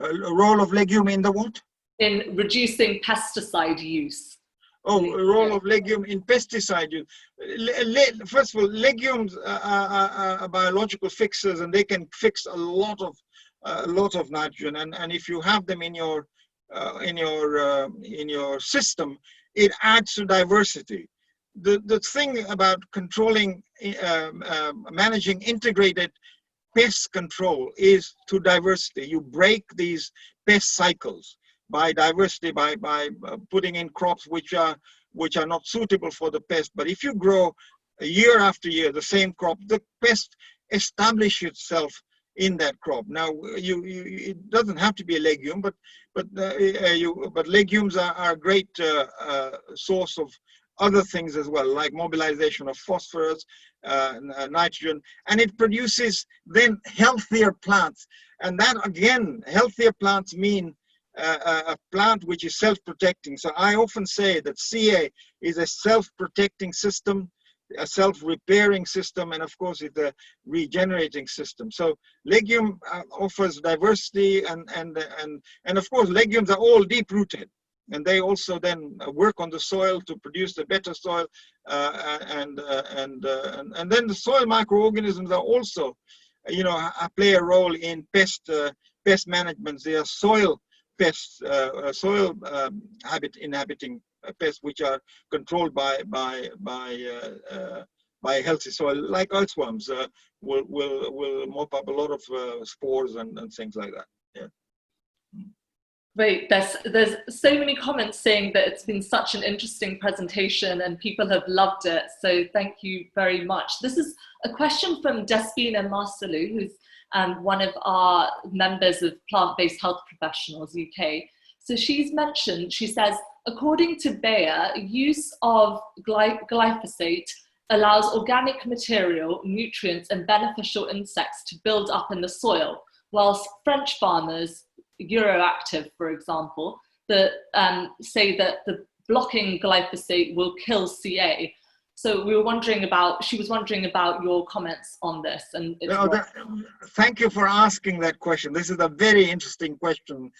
A role of legume in the what? In reducing pesticide use. Oh, a role of legume in pesticide use. First of all, legumes are biological fixers, and they can fix a lot of nitrogen. And if you have them in your system, it adds to diversity. The thing about controlling, managing integrated pest control is through diversity. You break these pest cycles by diversity, by putting in crops which are not suitable for the pest. But if you grow year after year the same crop, the pest establishes itself in that crop. Now, it doesn't have to be a legume, but legumes are a great source of other things as well, like mobilization of phosphorus, nitrogen, and it produces then healthier plants. And that again, healthier plants mean a plant which is self-protecting. So I often say that CA is a self-protecting system, a self-repairing system, and of course it's a regenerating system. So legume offers diversity, and of course legumes are all deep-rooted, and they also then work on the soil to produce a better soil, and then the soil microorganisms are also, play a role in pest management. They are soil pests, inhabiting pests which are controlled by healthy soil, like earthworms will mop up a lot of spores and things like that. Yeah. Great. There's so many comments saying that it's been such an interesting presentation and people have loved it. So thank you very much. This is a question from Despina Marcelou, who's one of our members of Plant-Based Health Professionals UK. So she says, according to Bayer, use of glyphosate allows organic material, nutrients and beneficial insects to build up in the soil, whilst French farmers, Euroactive, for example, that say that the blocking glyphosate will kill CA. So she was wondering about your comments on this. And thank you for asking that question. This is a very interesting question.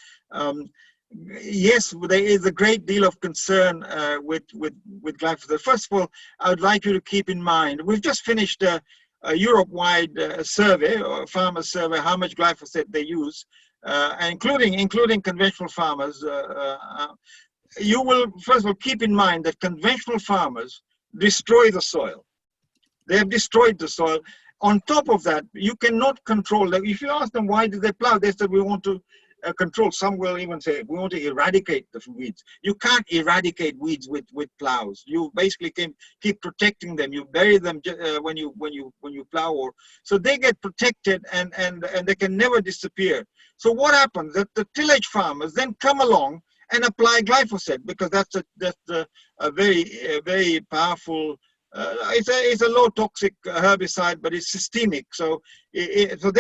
yes, there is a great deal of concern with glyphosate. First of all, I would like you to keep in mind, we've just finished a Europe-wide survey, or farmer survey, how much glyphosate they use, including conventional farmers. You will, first of all, keep in mind that conventional farmers destroy the soil. They have destroyed the soil. On top of that, you cannot control them. If you ask them why did they plow, they said we want to control. Some will even say we want to eradicate the weeds. You can't eradicate weeds with plows. You basically can keep protecting them. You bury them when you plow, or so they get protected and they can never disappear. So what happens? That the tillage farmers then come along and apply glyphosate, because that's a very powerful. It's a low toxic herbicide, but it's systemic. So so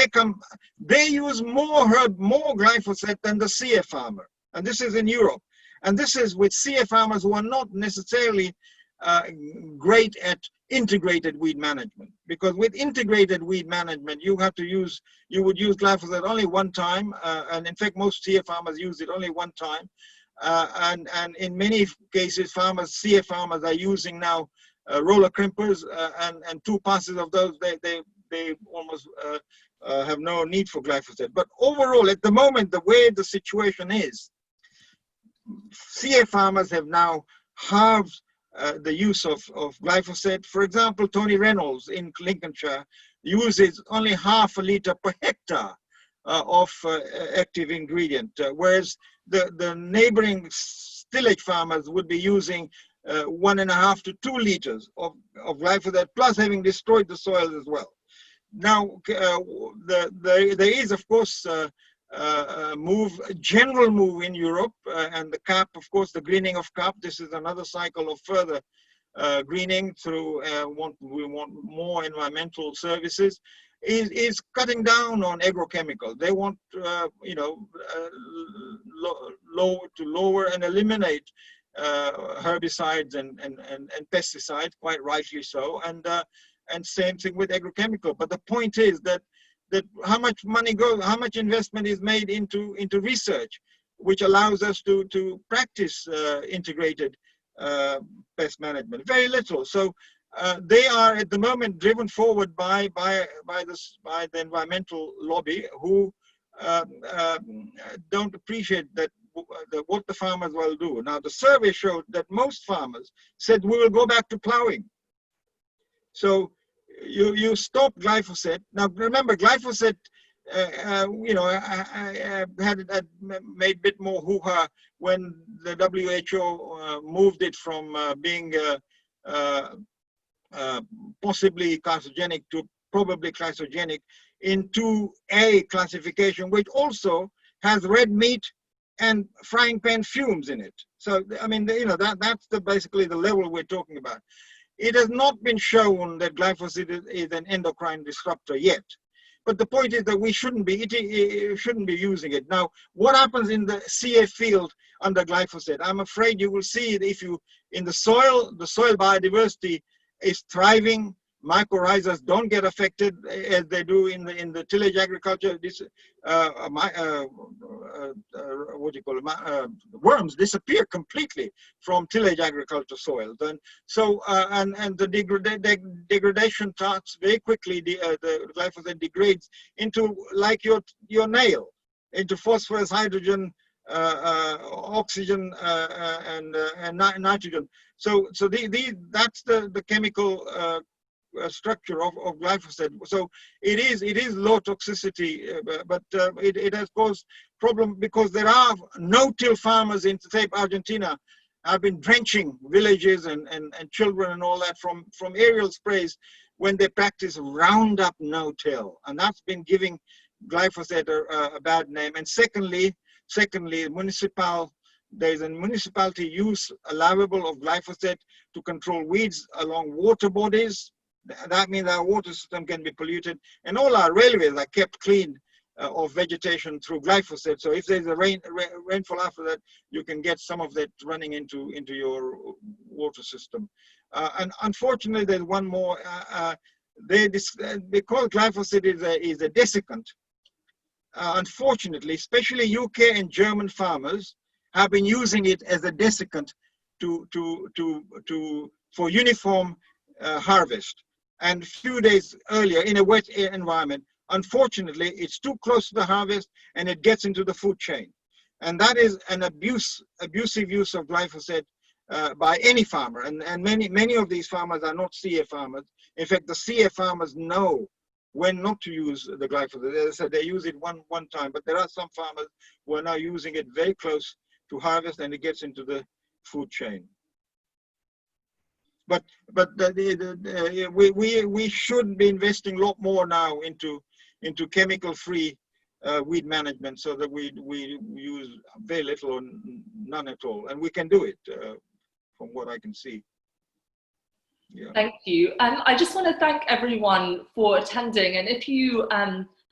they use more glyphosate than the CF farmer, and this is in Europe. And this is with CF farmers who are not necessarily great at integrated weed management, because with integrated weed management you would use glyphosate only one time, and in fact most CF farmers use it only one time, and in many cases CF farmers are using now roller crimpers, and 2 passes of those, they almost have no need for glyphosate. But overall, at the moment, the way the situation is, CF farmers have now halved the use of glyphosate. For example, Tony Reynolds in Lincolnshire uses only ½ a liter per hectare of active ingredient, whereas the neighboring tillage farmers would be using 1.5 to 2 liters of glyphosate, plus having destroyed the soil as well. Now, there is, of course, a general move in Europe, and the CAP, of course, the greening of CAP. This is another cycle of further greening through we want more environmental services. Is cutting down on agrochemicals. They want lower and eliminate herbicides and pesticides, quite rightly so, and same thing with agrochemical. But the point is that how much money goes, how much investment is made into research, which allows us to practice integrated pest management. Very little. So they are at the moment driven forward by the environmental lobby, who don't appreciate that what the farmers will do. Now, the survey showed that most farmers said we will go back to plowing. So you stop glyphosate. Now, remember, glyphosate, I had made a bit more hoo-ha when the WHO moved it from being possibly carcinogenic to probably carcinogenic into a classification, which also has red meat and frying pan fumes in it. So, I mean, that's basically the level we're talking about. It has not been shown that glyphosate is an endocrine disruptor yet. But the point is that we shouldn't be using it. Now, what happens in the CF field under glyphosate? I'm afraid you will see it if you, in the soil biodiversity is thriving. Mycorrhizas don't get affected as they do in the tillage agriculture. This worms disappear completely from tillage agriculture soils, and so and the degradation starts very quickly. The glyphosate degrades into, like your nail, into phosphorus, hydrogen, oxygen, and nitrogen. So that's the chemical structure of glyphosate. So it is low toxicity, but it has caused problem because there are no-till farmers in, say, Argentina have been drenching villages and children and all that from aerial sprays when they practice Roundup no-till, and that's been giving glyphosate a bad name. And secondly, there's a municipality use allowable of glyphosate to control weeds along water bodies. That means our water system can be polluted, and all our railways are kept clean of vegetation through glyphosate. So if there's a rainfall after that, you can get some of that running into your water system. And unfortunately, there's one more. Because glyphosate is a desiccant, unfortunately, especially UK and German farmers have been using it as a desiccant for uniform harvest. And a few days earlier, in a wet environment, unfortunately, it's too close to the harvest and it gets into the food chain. And that is an abusive use of glyphosate by any farmer. And many of these farmers are not CA farmers. In fact, the CA farmers know when not to use the glyphosate. As I said, they use it one time, but there are some farmers who are now using it very close to harvest and it gets into the food chain. But we should be investing a lot more now into chemical-free weed management, so that we use very little or none at all, and we can do it from what I can see. Yeah. Thank you. I just want to thank everyone for attending, and if you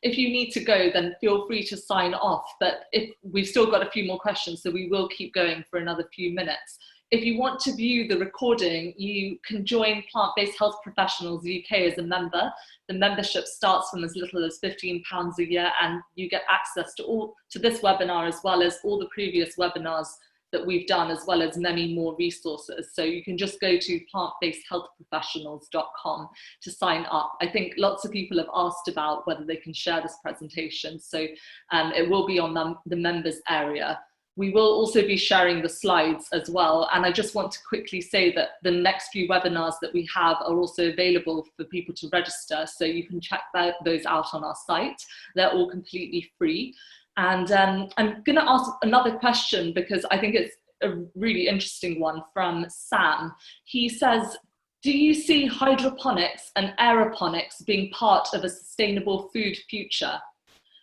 need to go, then feel free to sign off. But if we've still got a few more questions, so we will keep going for another few minutes. If you want to view the recording, you can join Plant-Based Health Professionals UK as a member. The membership starts from as little as £15 a year, and you get access to this webinar, as well as all the previous webinars that we've done, as well as many more resources. So you can just go to plantbasedhealthprofessionals.com to sign up. I think lots of people have asked about whether they can share this presentation, so it will be on the members area. We will also be sharing the slides as well. And I just want to quickly say that the next few webinars that we have are also available for people to register. So you can check those out on our site. They're all completely free. And I'm going to ask another question, because I think it's a really interesting one, from Sam. He says, do you see hydroponics and aeroponics being part of a sustainable food future?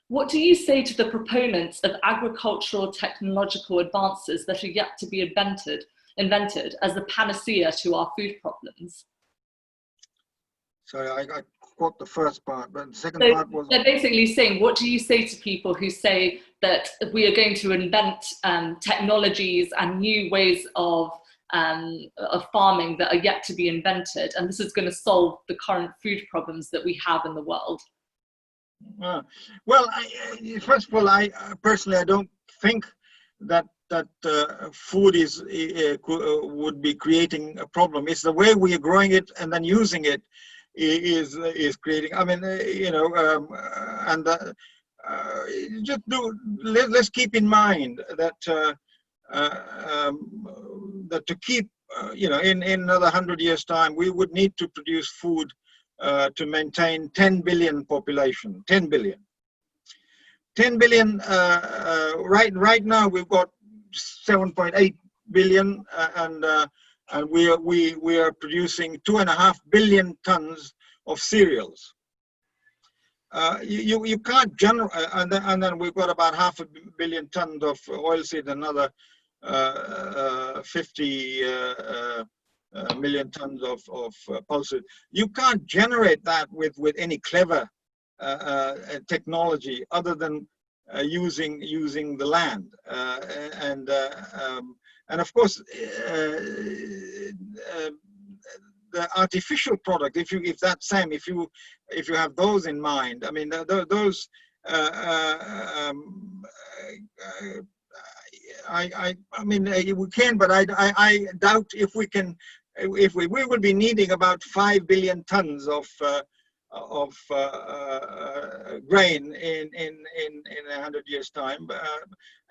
What do you say to the proponents of agricultural technological advances that are yet to be invented as the panacea to our food problems? Sorry, I caught the first part, but the second part was... They're basically saying, what do you say to people who say that we are going to invent technologies and new ways of farming that are yet to be invented, and this is going to solve the current food problems that we have in the world? Well, first of all, personally, I don't think that food would be creating a problem. It's the way we are growing it and then using it is creating. I mean, let's keep in mind that that to keep in another 100 years' time, we would need to produce food to maintain 10 billion population. 10 billion. 10 billion. Right now we've got 7.8 billion, and we are producing 2.5 billion tons of cereals. You can't generate, and then we've got about 500 million tons of oilseed, another 50 million tons of pulses. You can't generate that with any clever technology other than using the land, and of course the artificial product. If that's same, if you have those in mind, I mean those. I mean we can, but I doubt if we can. If we will be needing about 5 billion tons of grain in 100 years' time,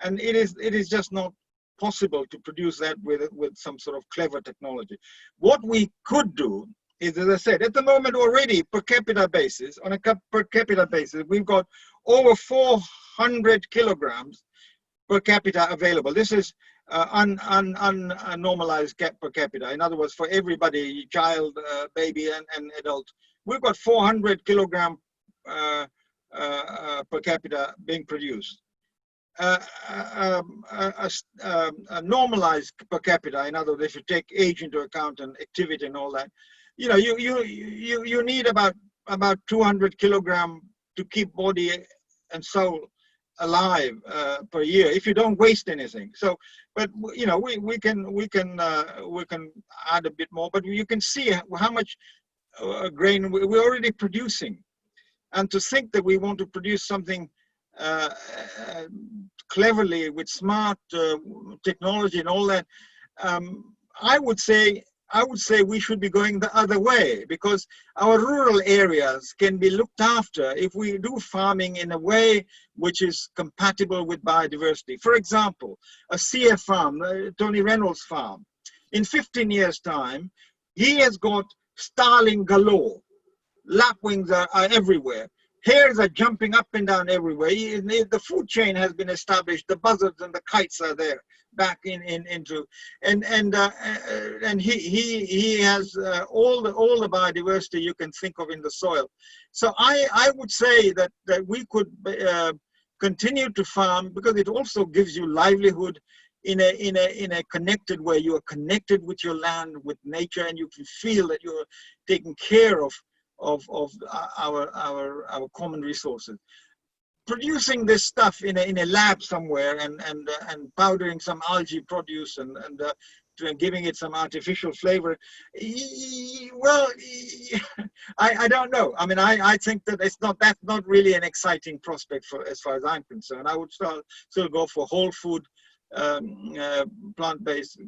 and it is just not possible to produce that with some sort of clever technology. What we could do is, as I said, at the moment already per capita basis, on a per capita basis, we've got over 400 kilograms per capita available. This is unnormalized per capita. In other words, for everybody, child, baby, and adult, we've got 400 kilogram per capita being produced. A normalized per capita, in other words, if you take age into account and activity and all that, you need about 200 kilogram to keep body and soul alive per year, if you don't waste anything. So, but we can add a bit more, but you can see how much grain we're already producing, and to think that we want to produce something cleverly with smart technology and all that, I would say we should be going the other way, because our rural areas can be looked after if we do farming in a way which is compatible with biodiversity. For example, a CF farm, Tony Reynolds' farm, in 15 years' time, he has got starling galore. Lapwings are everywhere. Hares are jumping up and down everywhere. The food chain has been established. The buzzards and the kites are there, back into, and he has all the biodiversity you can think of in the soil. So I would say that we could continue to farm, because it also gives you livelihood in a connected way. You are connected with your land, with nature, and you can feel that you're taking care of our common resources. Producing this stuff in a lab somewhere and powdering some algae produce and giving it some artificial flavor, well, I don't know. I mean, I think that that's not really an exciting prospect for, as far as I'm concerned. I would still go for whole food, plant-based,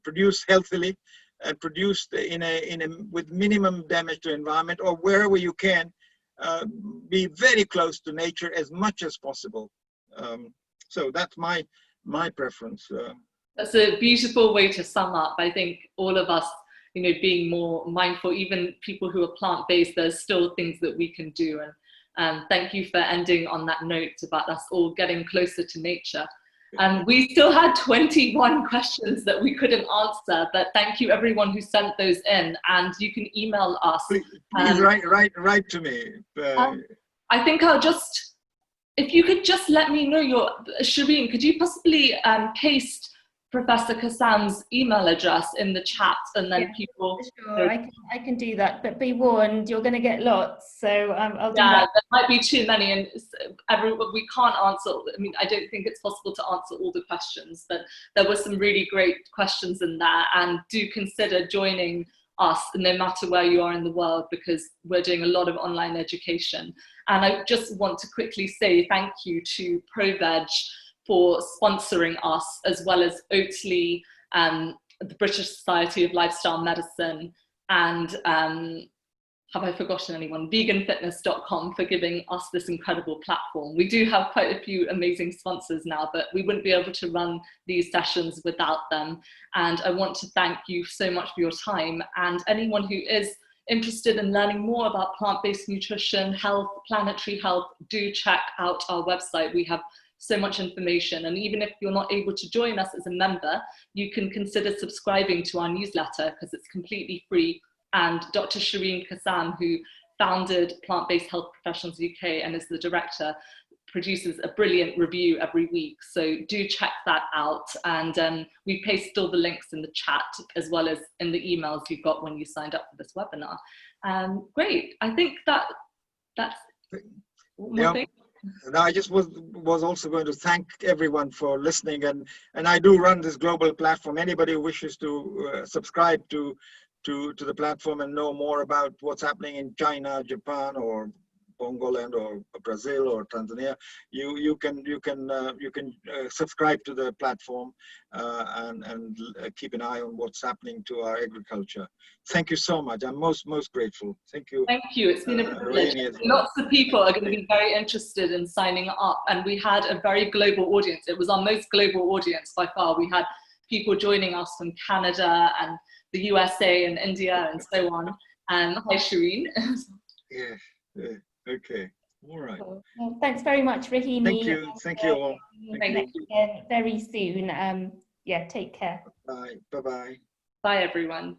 produced healthily and produced with minimum damage to environment, or wherever you can. Be very close to nature as much as possible. So that's my preference. That's a beautiful way to sum up. I think all of us, being more mindful, even people who are plant-based, there's still things that we can do. And thank you for ending on that note about us all getting closer to nature. And we still had 21 questions that we couldn't answer, but thank you everyone who sent those in, and you can email us. Please write to me. I think if you could just let me know Shireen, could you possibly paste Professor Kassam's email address in the chat, and then people... Sure, I can do that, but be warned, you're going to get lots, so I'll do that. There might be too many, and we can't answer. I mean, I don't think it's possible to answer all the questions, but there were some really great questions in there, and do consider joining us no matter where you are in the world, because we're doing a lot of online education. And I just want to quickly say thank you to ProVeg for sponsoring us, as well as Oatly, the British Society of Lifestyle Medicine, and have I forgotten anyone? Veganfitness.com for giving us this incredible platform. We do have quite a few amazing sponsors now, but we wouldn't be able to run these sessions without them. And I want to thank you so much for your time, and anyone who is interested in learning more about plant-based nutrition, health, planetary health, do check out our website. We have so much information, and even if you're not able to join us as a member, you can consider subscribing to our newsletter, because it's completely free. And Dr. Shireen Kassam, who founded Plant-Based Health Professionals UK and is the director, produces a brilliant review every week, so do check that out. And we paste all the links in the chat, as well as in the emails you got when you signed up for this webinar. Great, I think that's one more thing. No, I just was also going to thank everyone for listening, and I do run this global platform. Anybody who wishes to subscribe to the platform and know more about what's happening in China, Japan, or Bongoland, or Brazil, or Tanzania, you can subscribe to the platform and keep an eye on what's happening to our agriculture. Thank you so much. I'm most grateful. Thank you. Thank you. It's been a privilege. Lots of people are going to be very interested in signing up, and we had a very global audience. It was our most global audience by far. We had people joining us from Canada and the USA and India and so on. And hi, Shireen. Yeah. Okay. All right. Well, thanks very much, Rahimi. Thank you all. Thank you. Very soon. Yeah, take care. Bye. Bye-bye. Bye, everyone.